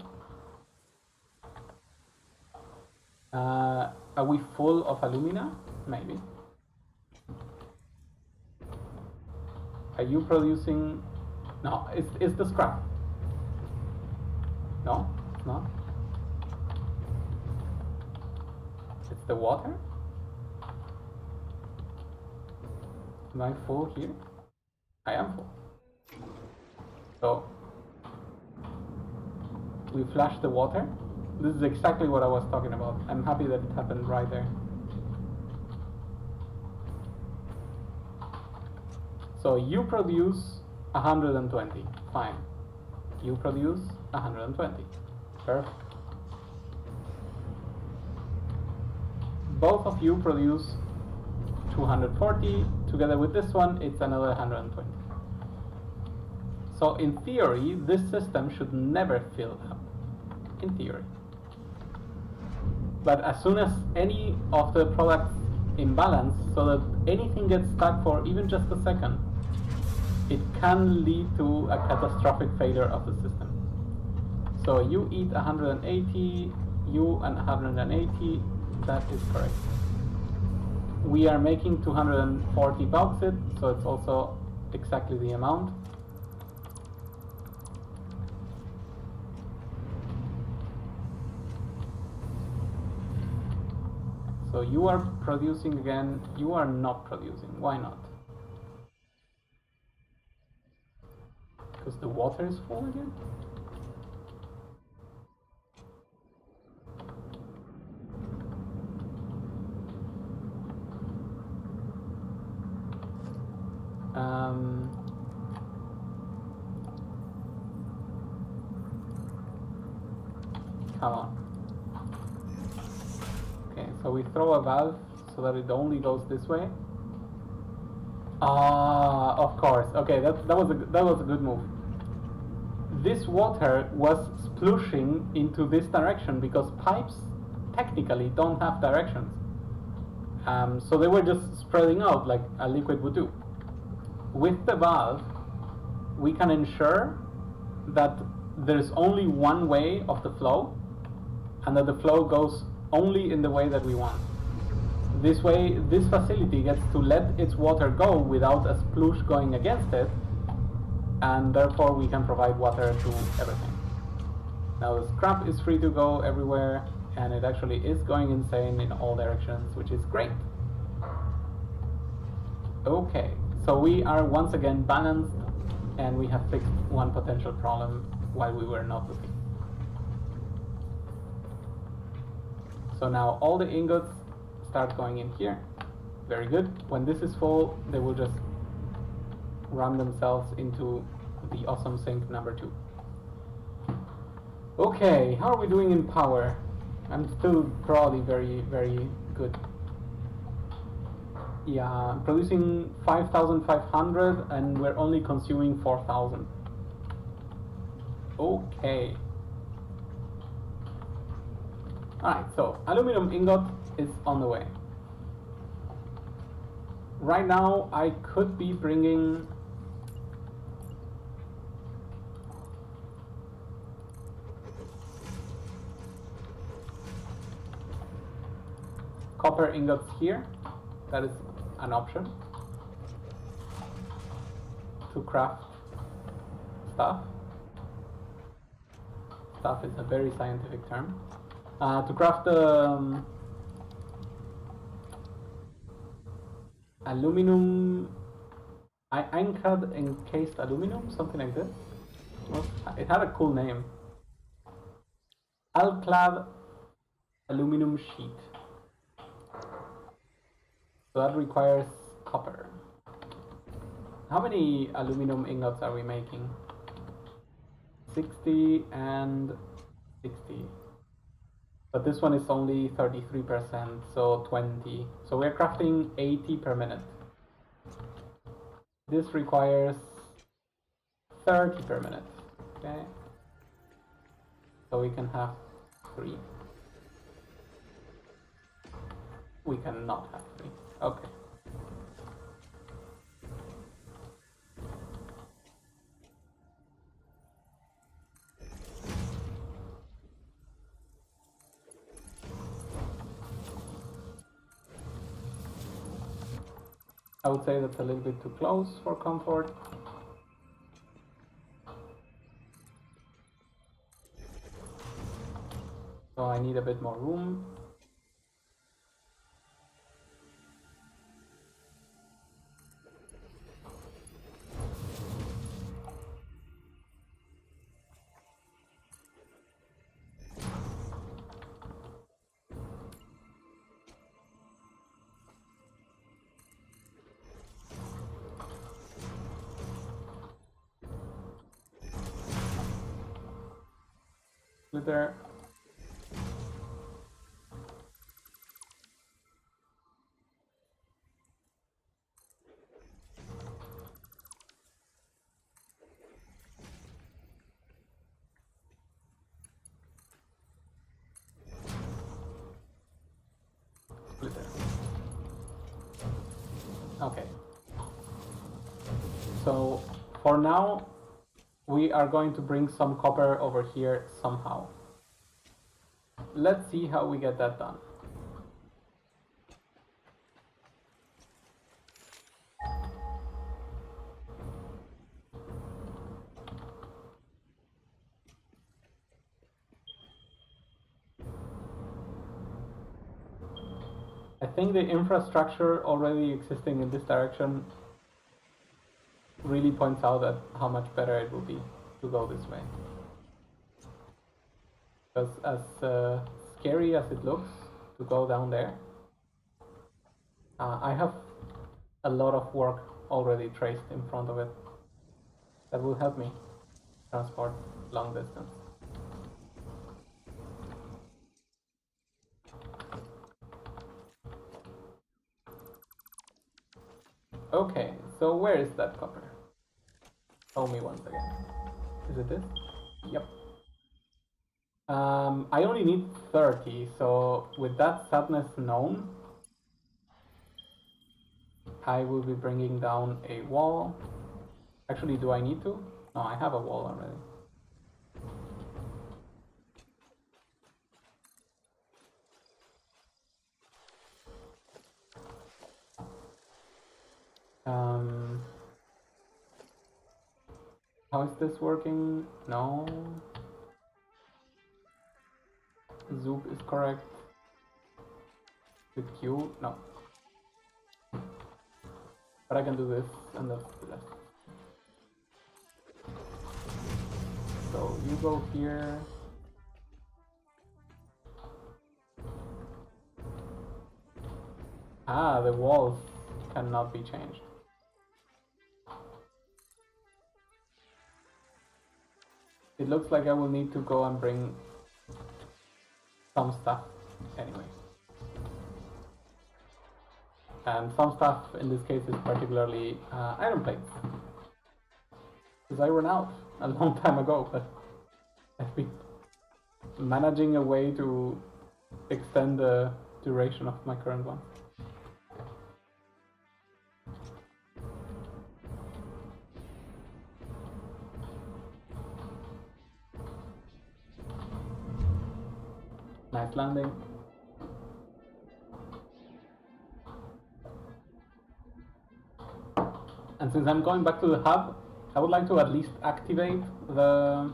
Are we full of alumina? Maybe. Are you producing? No, it's the scrap. No, it's not. It's the water? Am I full here? I am full. So we flash the water. This is exactly what I was talking about. I'm happy that it happened right there. So you produce 120. Fine. You produce 120. Perfect. Both of you produce 240. Together with this one, it's another 120. So in theory, this system should never fill up. In theory. But as soon as any of the products imbalance, so that anything gets stuck for even just a second, it can lead to a catastrophic failure of the system. So you eat 180, you and 180, that is correct. We are making 240 bauxite, so it's also exactly the amount. So you are producing again, you are not producing. Why not? Because the water is full again? Come on. Okay, so we throw a valve so that it only goes this way. Ah, of course. Okay, that was a good move. This water was splushing into this direction because pipes technically don't have directions. So they were just spreading out like a liquid would do. With the valve, we can ensure that there's only one way of the flow and that the flow goes only in the way that we want. This way, this facility gets to let its water go without a splush going against it, and therefore we can provide water to everything. Now the scrap is free to go everywhere, and it actually is going insane in all directions, which is great. Okay, so we are once again balanced, and we have fixed one potential problem while we were not looking. So now all the ingots start going in here. Very good. When this is full, they will just run themselves into the awesome sink number 2. Okay, how are we doing in power? I'm still probably very, very good. Yeah, I'm producing 5,500 and we're only consuming 4,000. Okay. Alright, so aluminum ingot is on the way. Right now, I could be bringing copper ingots here. That is an option to craft stuff. Stuff is a very scientific term. To craft aluminum, anchored encased aluminum, something like this. Well, it had a cool name. Alclad aluminum sheet. So that requires copper. How many aluminum ingots are we making? 60 and 60. But this one is only 33%, so 20. So we're crafting 80 per minute. This requires 30 per minute. Okay. So we can have 3. We cannot have 3. Okay. I would say that's a little bit too close for comfort. So I need a bit more room. Splitter. Splitter. Okay. So for now, we are going to bring some copper over here somehow. Let's see how we get that done. I think the infrastructure already existing in this direction really points out at how much better it will be to go this way. Because as scary as it looks to go down there, I have a lot of work already traced in front of it that will help me transport long distance. Okay, so where is that copper? Tell me once again. Is it this? Yep. I only need 30, so with that sadness known, I will be bringing down a wall. Actually, do I need to? No, I have a wall already. How is this working? No. Zoop is correct. With Q? No. But I can do this, and that's the rest. So you go here. Ah, the walls cannot be changed. It looks like I will need to go and bring some stuff anyway. And some stuff in this case is particularly iron plates. Because I ran out a long time ago, but I've been managing a way to extend the duration of my current one. Nice landing. And since I'm going back to the hub, I would like to at least activate the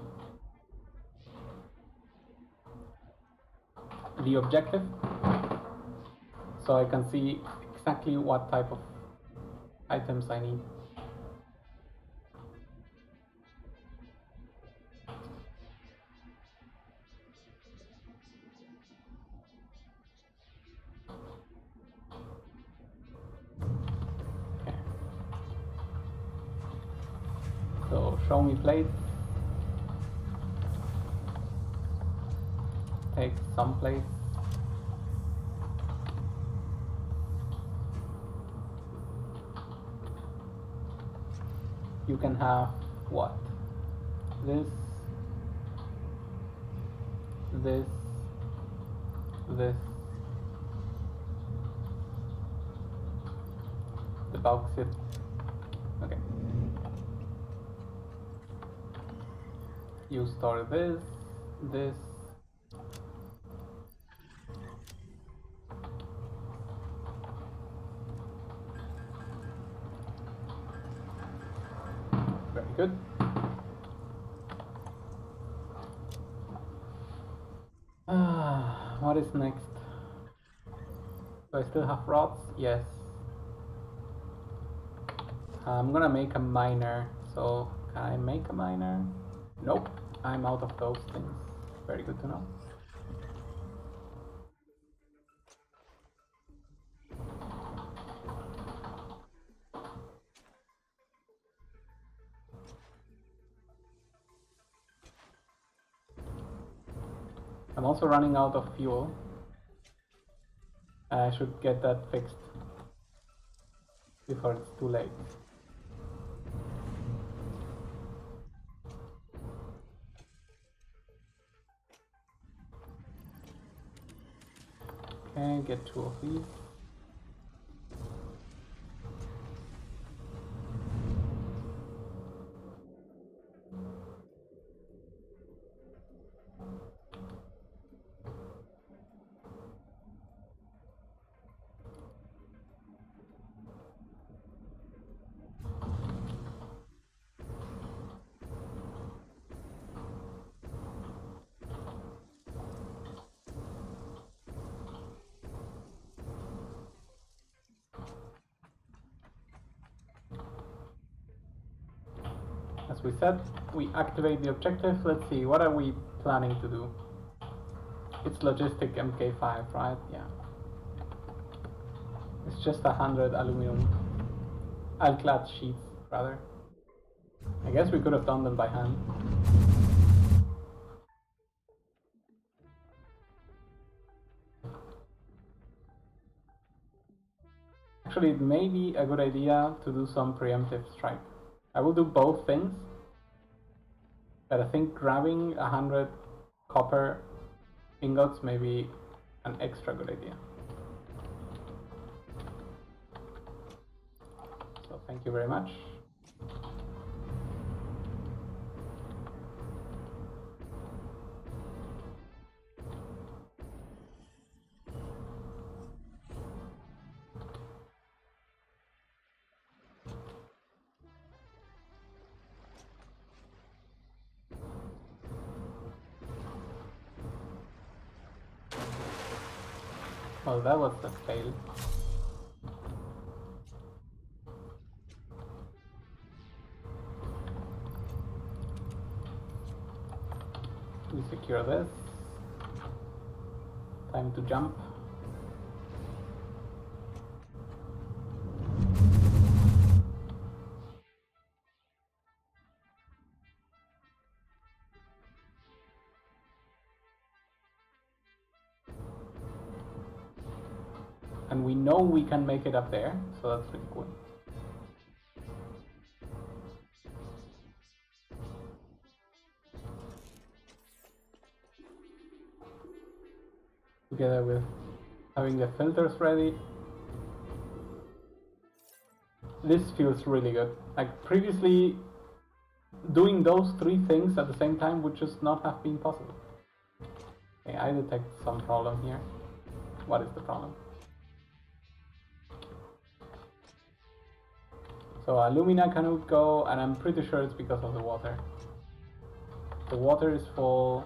objective, so I can see exactly what type of items I need. Okay. So show me plates. Take some plates. You can have what? This, this, this, the bauxite. Okay. You store this, this. Very good. What is next? Do I still have rods? Yes. I'm gonna make a miner. So can I make a miner? Nope. I'm out of those things. Very good to know. I'm also running out of fuel. I should get that fixed before it's too late. Okay, get 2 of these. as we said, we activate the objective. Let's see, what are we planning to do? It's logistic MK5, right? Yeah. It's just 100 aluminum alclad sheets, rather. I guess we could have done them by hand. Actually, it may be a good idea to do some preemptive strike. I will do both things, but I think grabbing 100 copper ingots may be an extra good idea. So thank you very much. Well, that was a fail. We secure this. Time to jump. And we know we can make it up there, so that's pretty cool. Together with having the filters ready, this feels really good. Like previously, doing those three things at the same time would just not have been possible. Okay, I detect some problem here. What is the problem? So alumina cannot go, and I'm pretty sure it's because of the water. The water is full.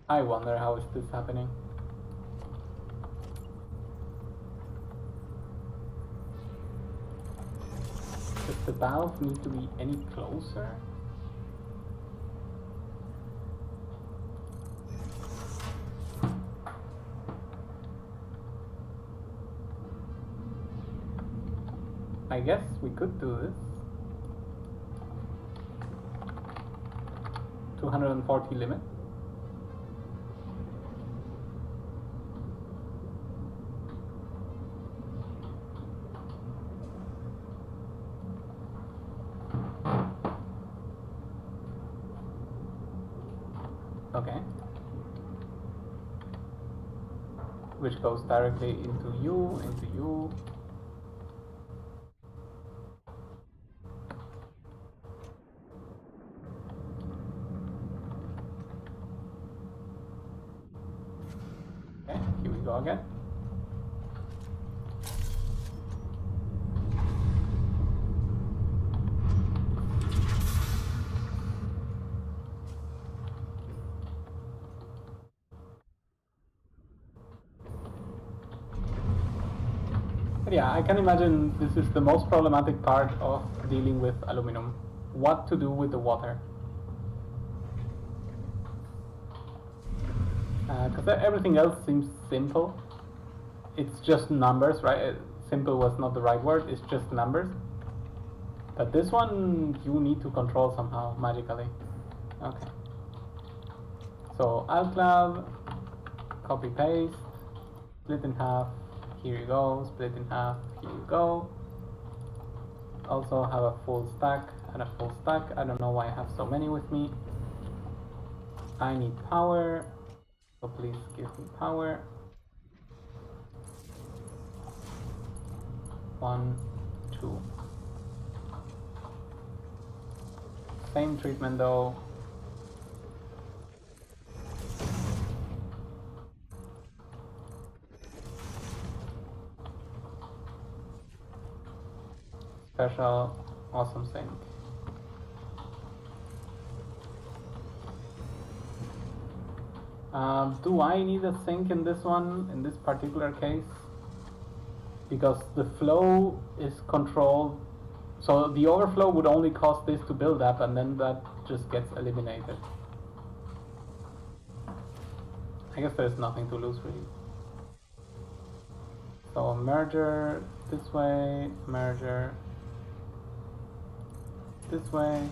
I wonder how is this happening. Does the valve need to be any closer? I guess we could do this. 240 limit. Okay. Which goes directly into you, into you. Okay, here we go again. But yeah, I can imagine this is the most problematic part of dealing with aluminum. What to do with the water. Because everything else seems simple. It's just numbers, right? Simple was not the right word, it's just numbers. But this one you need to control somehow, magically. Okay. So alclad, copy paste, split in half, here you go, split in half, here you go. Also have a full stack and a full stack. I don't know why I have so many with me. I need power, so please give me power. 1, 2. Same treatment though. Special, awesome sync. Do I need a sync in this one, in this particular case? because the flow is controlled. So the overflow would only cause this to build up, and then that just gets eliminated. I guess there's nothing to lose really. So merger this way, merger this way.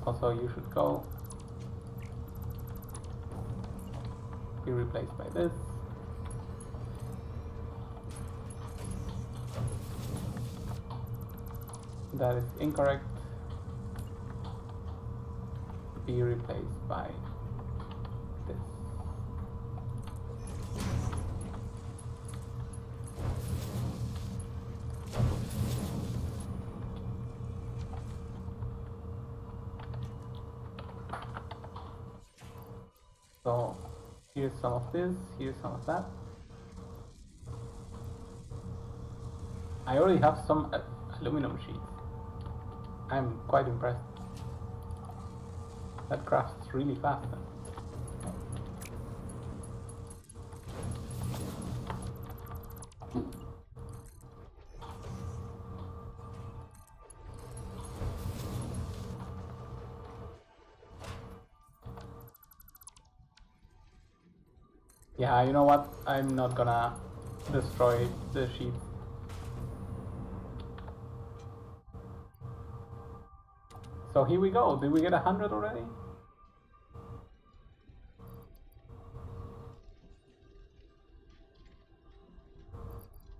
Also, you should go. Be replaced by this. That is incorrect. Be replaced by this. So here's some of this, here's some of that. I already have some aluminum sheets. I'm quite impressed. That crafts really fast then. Yeah, you know what? I'm not gonna destroy the sheets. So here we go. Did we get 100 already?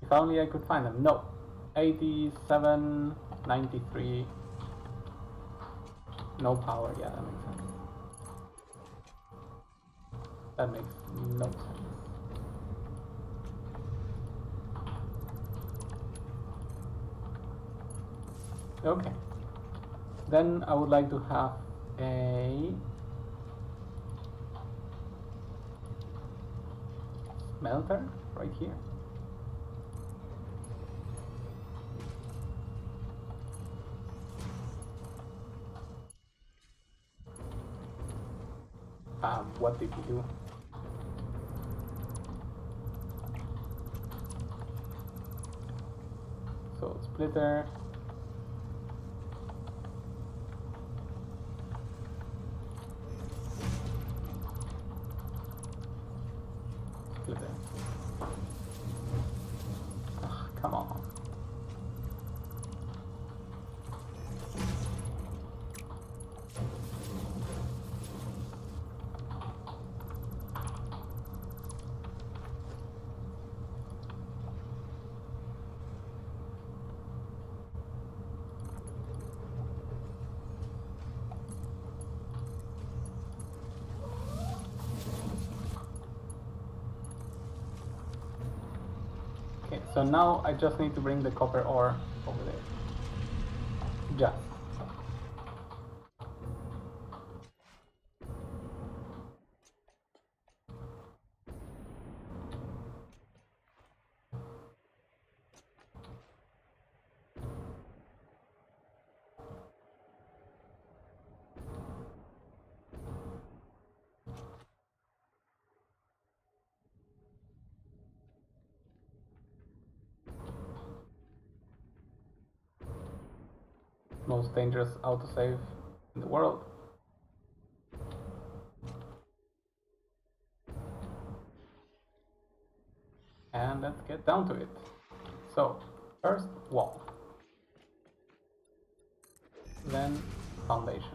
If only I could find them. No. 87, 93. No power. Yeah, that makes sense. That makes no sense. Okay. Then I would like to have a smelter right here. What did we do? So splitter. Splitter. Ugh, come on. Okay, so now I just need to bring the copper ore over there. Just. Most dangerous autosave in the world. And let's get down to it. So, first wall. Then foundation.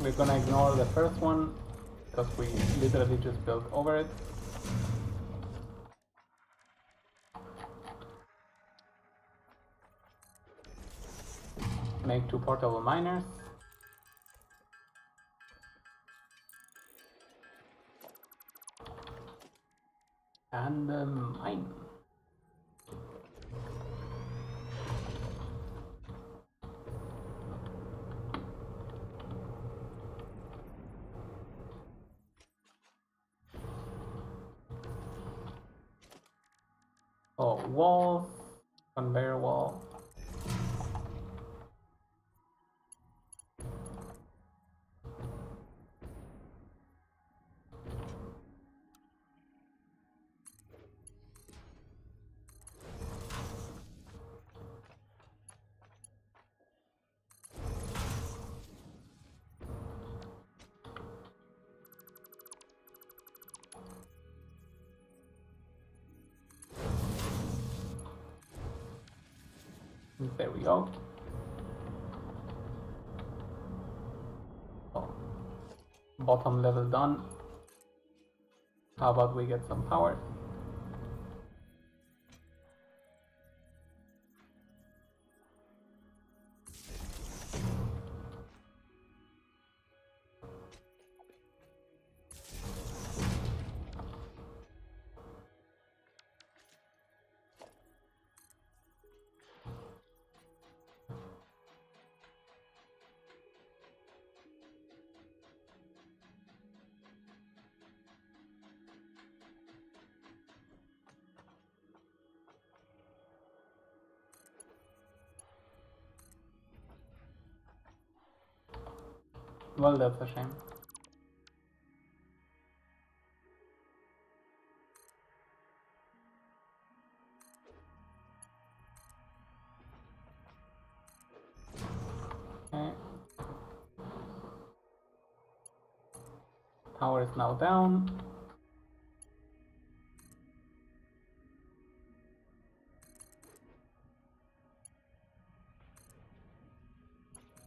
We're gonna ignore the first one because we literally just built over it. Make 2 portable miners. And mine. Oh, walls, conveyor wall. There we go. Oh, bottom level done. How about we get some power? Well, that's a shame. Okay. Power is now down.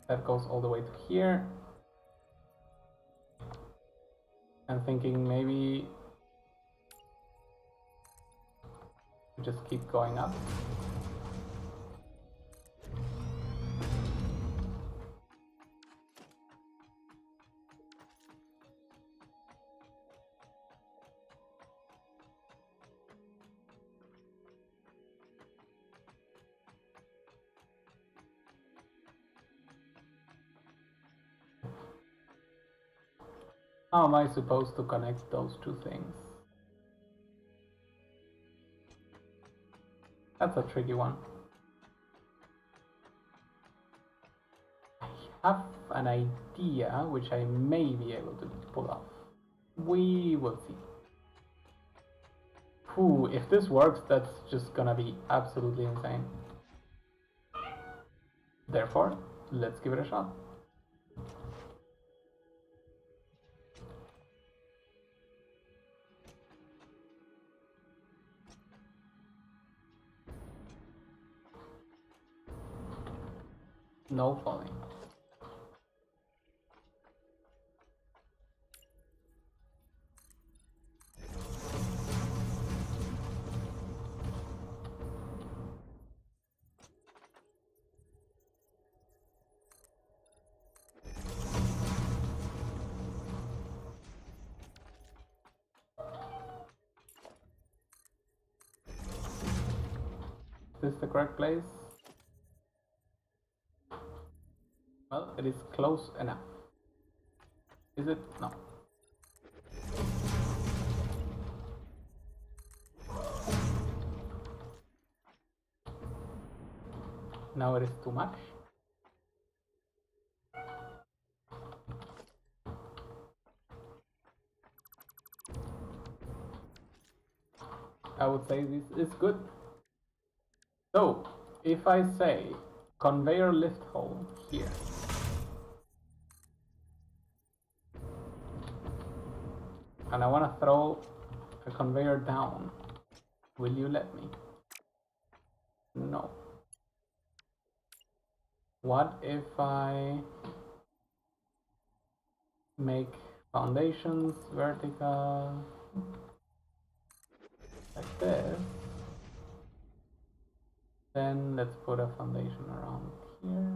That goes all the way to here. I'm thinking maybe just keep going up. How am I supposed to connect those two things? That's a tricky one. I have an idea which I may be able to pull off. We will see. Whew, if this works, that's just gonna be absolutely insane. Therefore, let's give it a shot. No falling. Is this the correct place? Well, it is close enough. Is it? No. Now it is too much. I would say this is good. So, if I say conveyor lift hole here, and I want to throw a conveyor down, will you let me? No. What if I make foundations vertical like this? Then let's put a foundation around here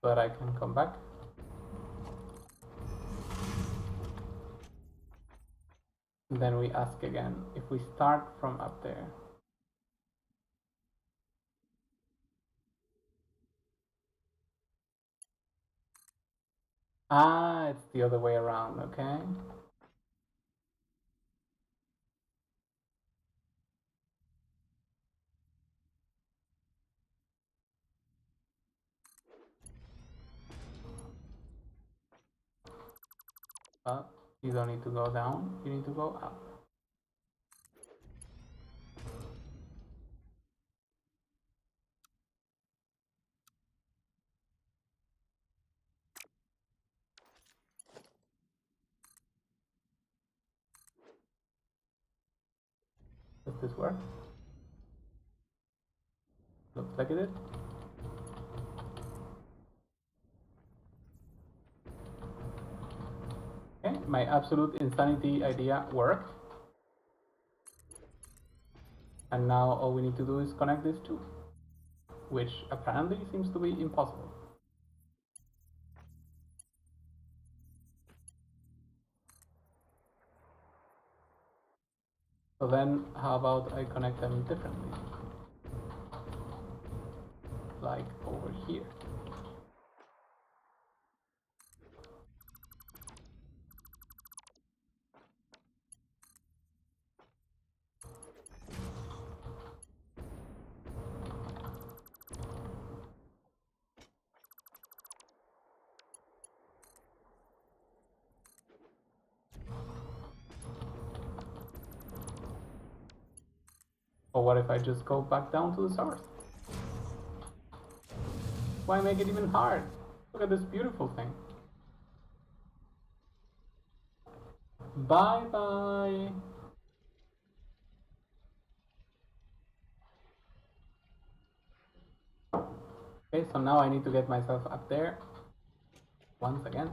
so that I can come back. And then we ask again, if we start from up there, it's the other way around, okay? But you don't need to go down, you need to go up. Does this work? Looks like it did. Okay, my absolute insanity idea worked. And now all we need to do is connect these two, which apparently seems to be impossible. So then how about I connect them differently? Like over here. Or what if I just go back down to the source? Why make it even hard? Look at this beautiful thing. Bye bye. Okay, so now I need to get myself up there once again.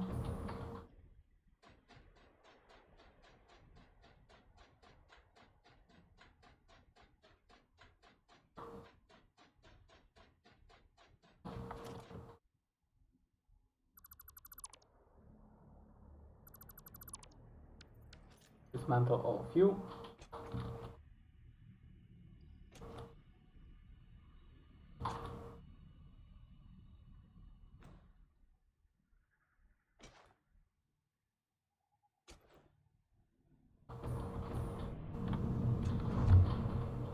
Dismantle all of you.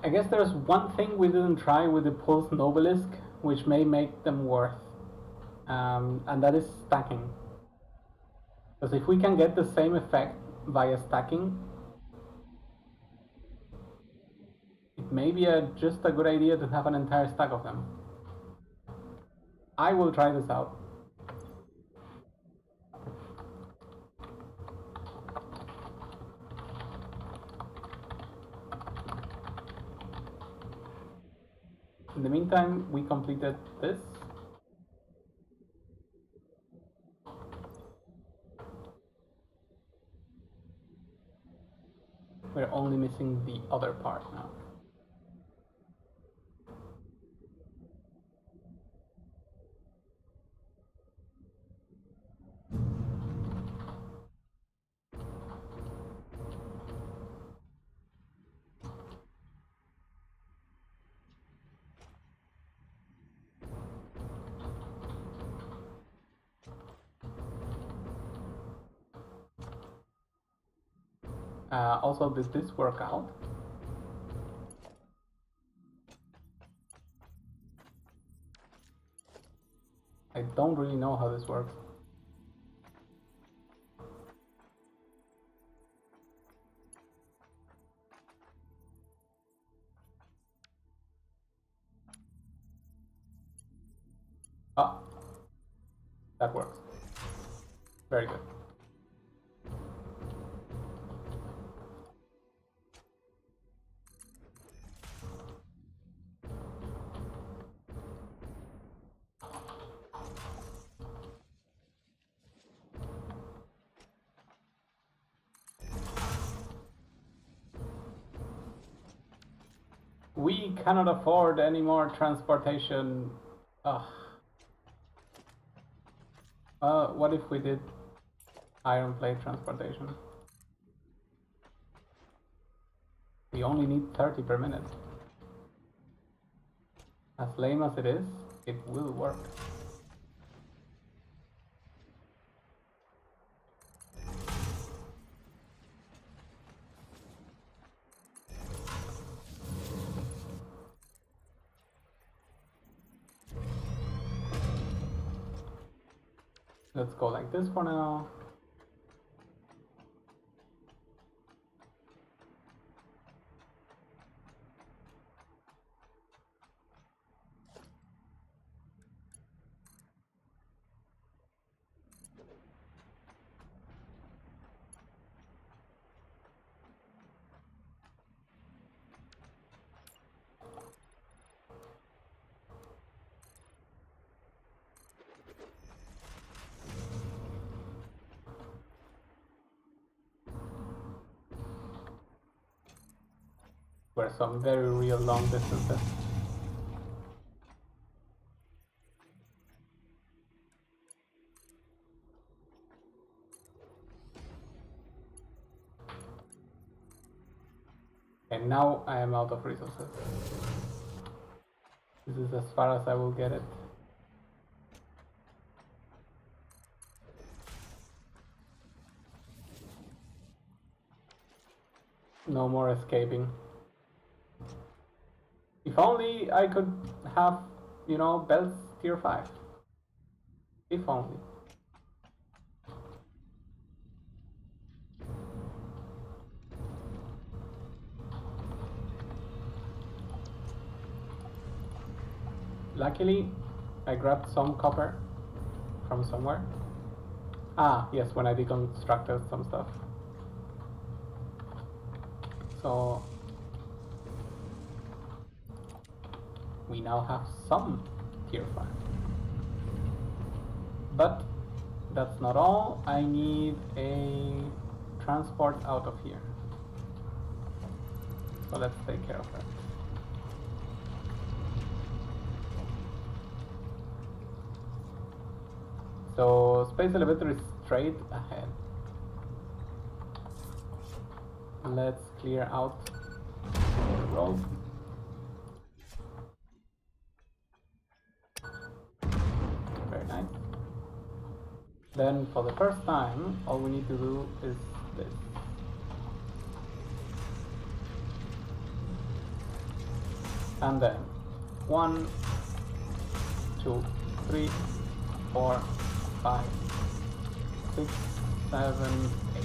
I guess there's one thing we didn't try with the Pulse Nobelisk, which may make them worth, and that is stacking. Because if we can get the same effect via stacking, it may be just a good idea to have an entire stack of them. I will try this out. In the meantime, we completed this. We're only missing the other part now. Also, did this work out? I don't really know how this works. Ah, that works. Very good. We cannot afford any more transportation. Ugh. What if we did iron plate transportation? We only need 30 per minute. As lame as it is, it will work. Let's go like this for now. were some very real long distances. And now I am out of resources. This is as far as I will get it. No more escaping. If only I could have, you know, belts tier 5. If only. Luckily, I grabbed some copper from somewhere. Ah, yes, when I deconstructed some stuff. So we now have some tier 5. But that's not all. I need a transport out of here. So let's take care of that. So space elevator is straight ahead. Let's clear out the road. Very nice. Then for the first time, all we need to do is this. And then 1, 2, 3, 4, 5, 6, 7, 8,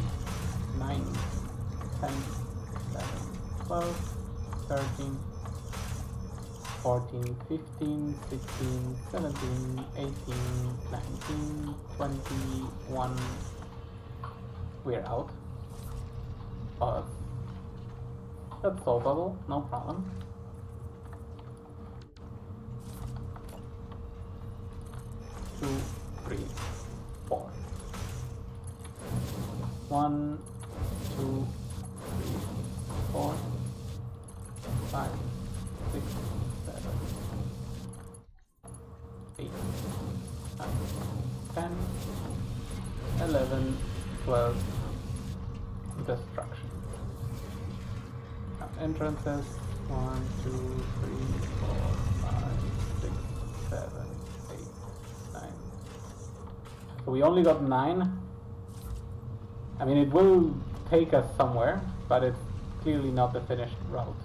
9, 10, 11, 12, 13, 14, 15, 16, 17, 18, 19, 21. We're out. But that's solvable, no problem. Two, three, 4. 1, 2, 3, 4, 5, 6, 7, 8, 9, 10, 11, 12. Destruction. Now entrances 1, 2, 3, 4, 5, 6, 7, 8, 9. So we only got 9. I mean, it will take us somewhere, but it's clearly not the finished route.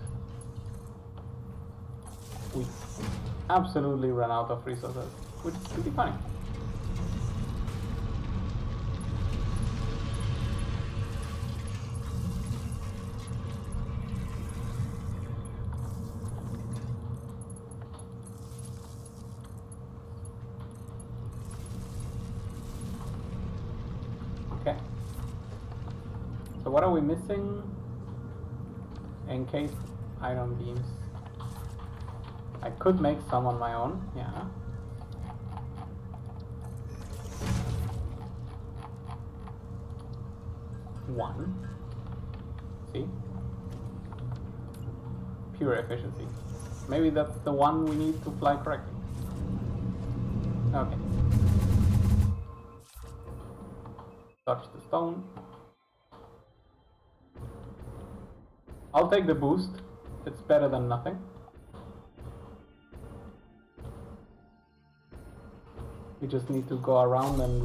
We absolutely run out of resources, which is pretty funny. Okay. So what are we missing? Encased iron beams. I could make some on my own, yeah. One. See? Pure efficiency. Maybe that's the one we need to fly correctly. Okay. Touch the stone. I'll take the boost. It's better than nothing. We just need to go around and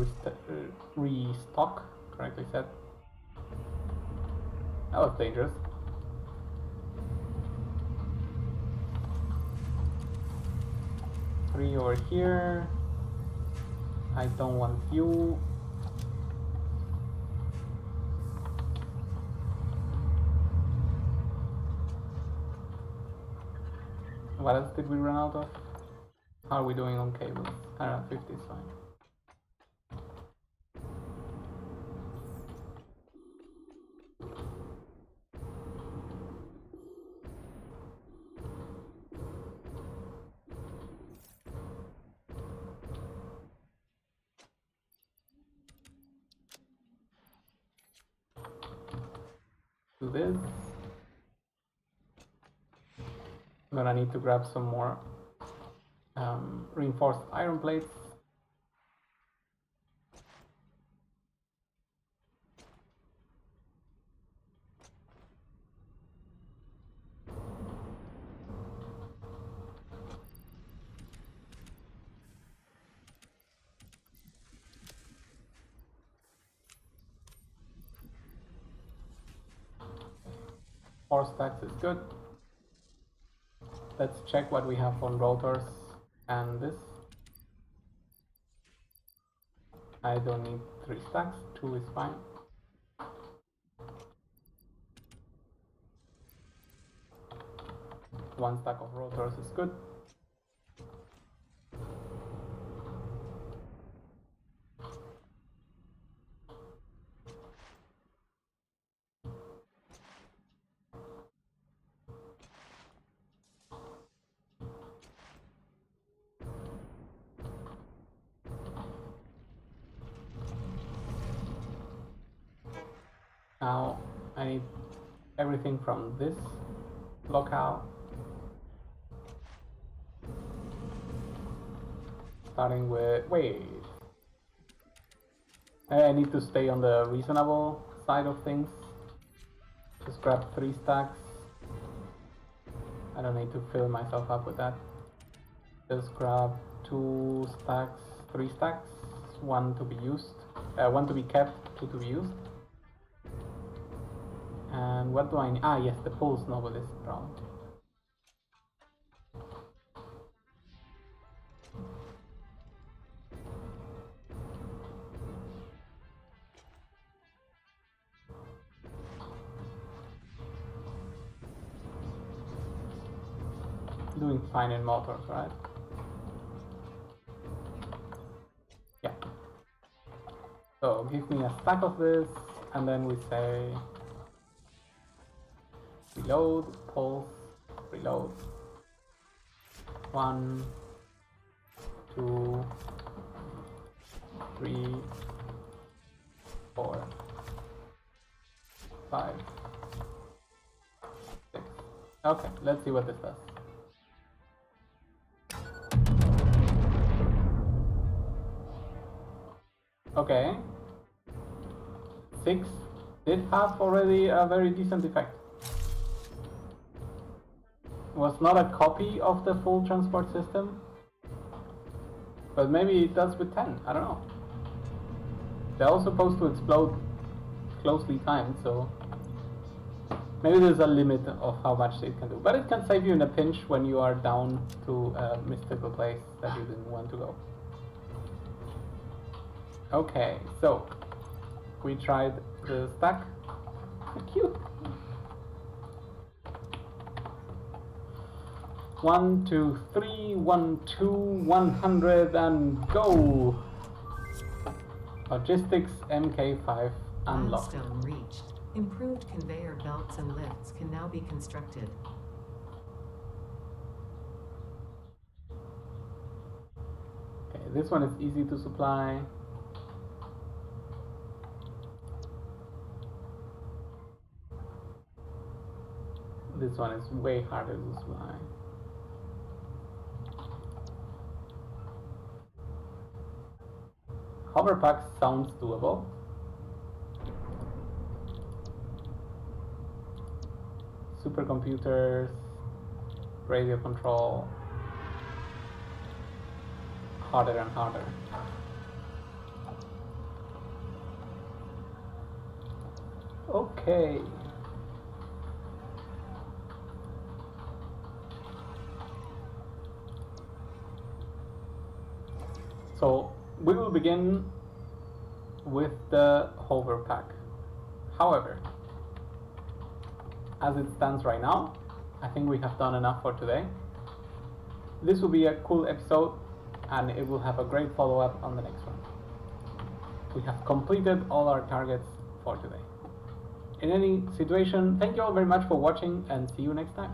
restock, correctly said. That was dangerous. Three over here. I don't want fuel. What else did we run out of? How are we doing on cables? 150 is fine. Do this. I'm gonna need to grab some more reinforced iron plates. Four stacks is good. Let's check what we have on rotors and this. I don't need 3 stacks, 2 is fine. One stack of rotors is good. Now I need everything from this locale. Starting with, wait. I need to stay on the reasonable side of things. Just grab 3 stacks. I don't need to fill myself up with that. Just grab 2 stacks, 3 stacks, 1 to be used, 1 to be kept, 2 to be used. And what do I need? Ah, yes, the pulse novel is brown. Doing fine in motors, right? Yeah. So give me a stack of this, and then we say reload, pulse, reload. 1, 2, 3, 4, 5, 6. Okay, let's see what this does. Okay. 6 did have already a very decent effect. Was not a copy of the full transport system, but maybe it does with 10, I don't know. They're all supposed to explode closely timed, so maybe there's a limit of how much it can do. But it can save you in a pinch when you are down to a mystical place that you didn't want to go. Okay, so we tried the stack. Cute. 1, 2, 3, 1, 2, 100, and go! Logistics MK5 unlocked. Milestone reached. Improved conveyor belts and lifts can now be constructed. Okay, this one is easy to supply. This one is way harder to supply. Hoverpack sounds doable. Supercomputers, radio control, harder and harder. Okay. So we will begin with the hoverpack. However, as it stands right now, I think we have done enough for today. This will be a cool episode, and it will have a great follow-up on the next one. We have completed all our targets for today. In any situation, thank you all very much for watching, and see you next time.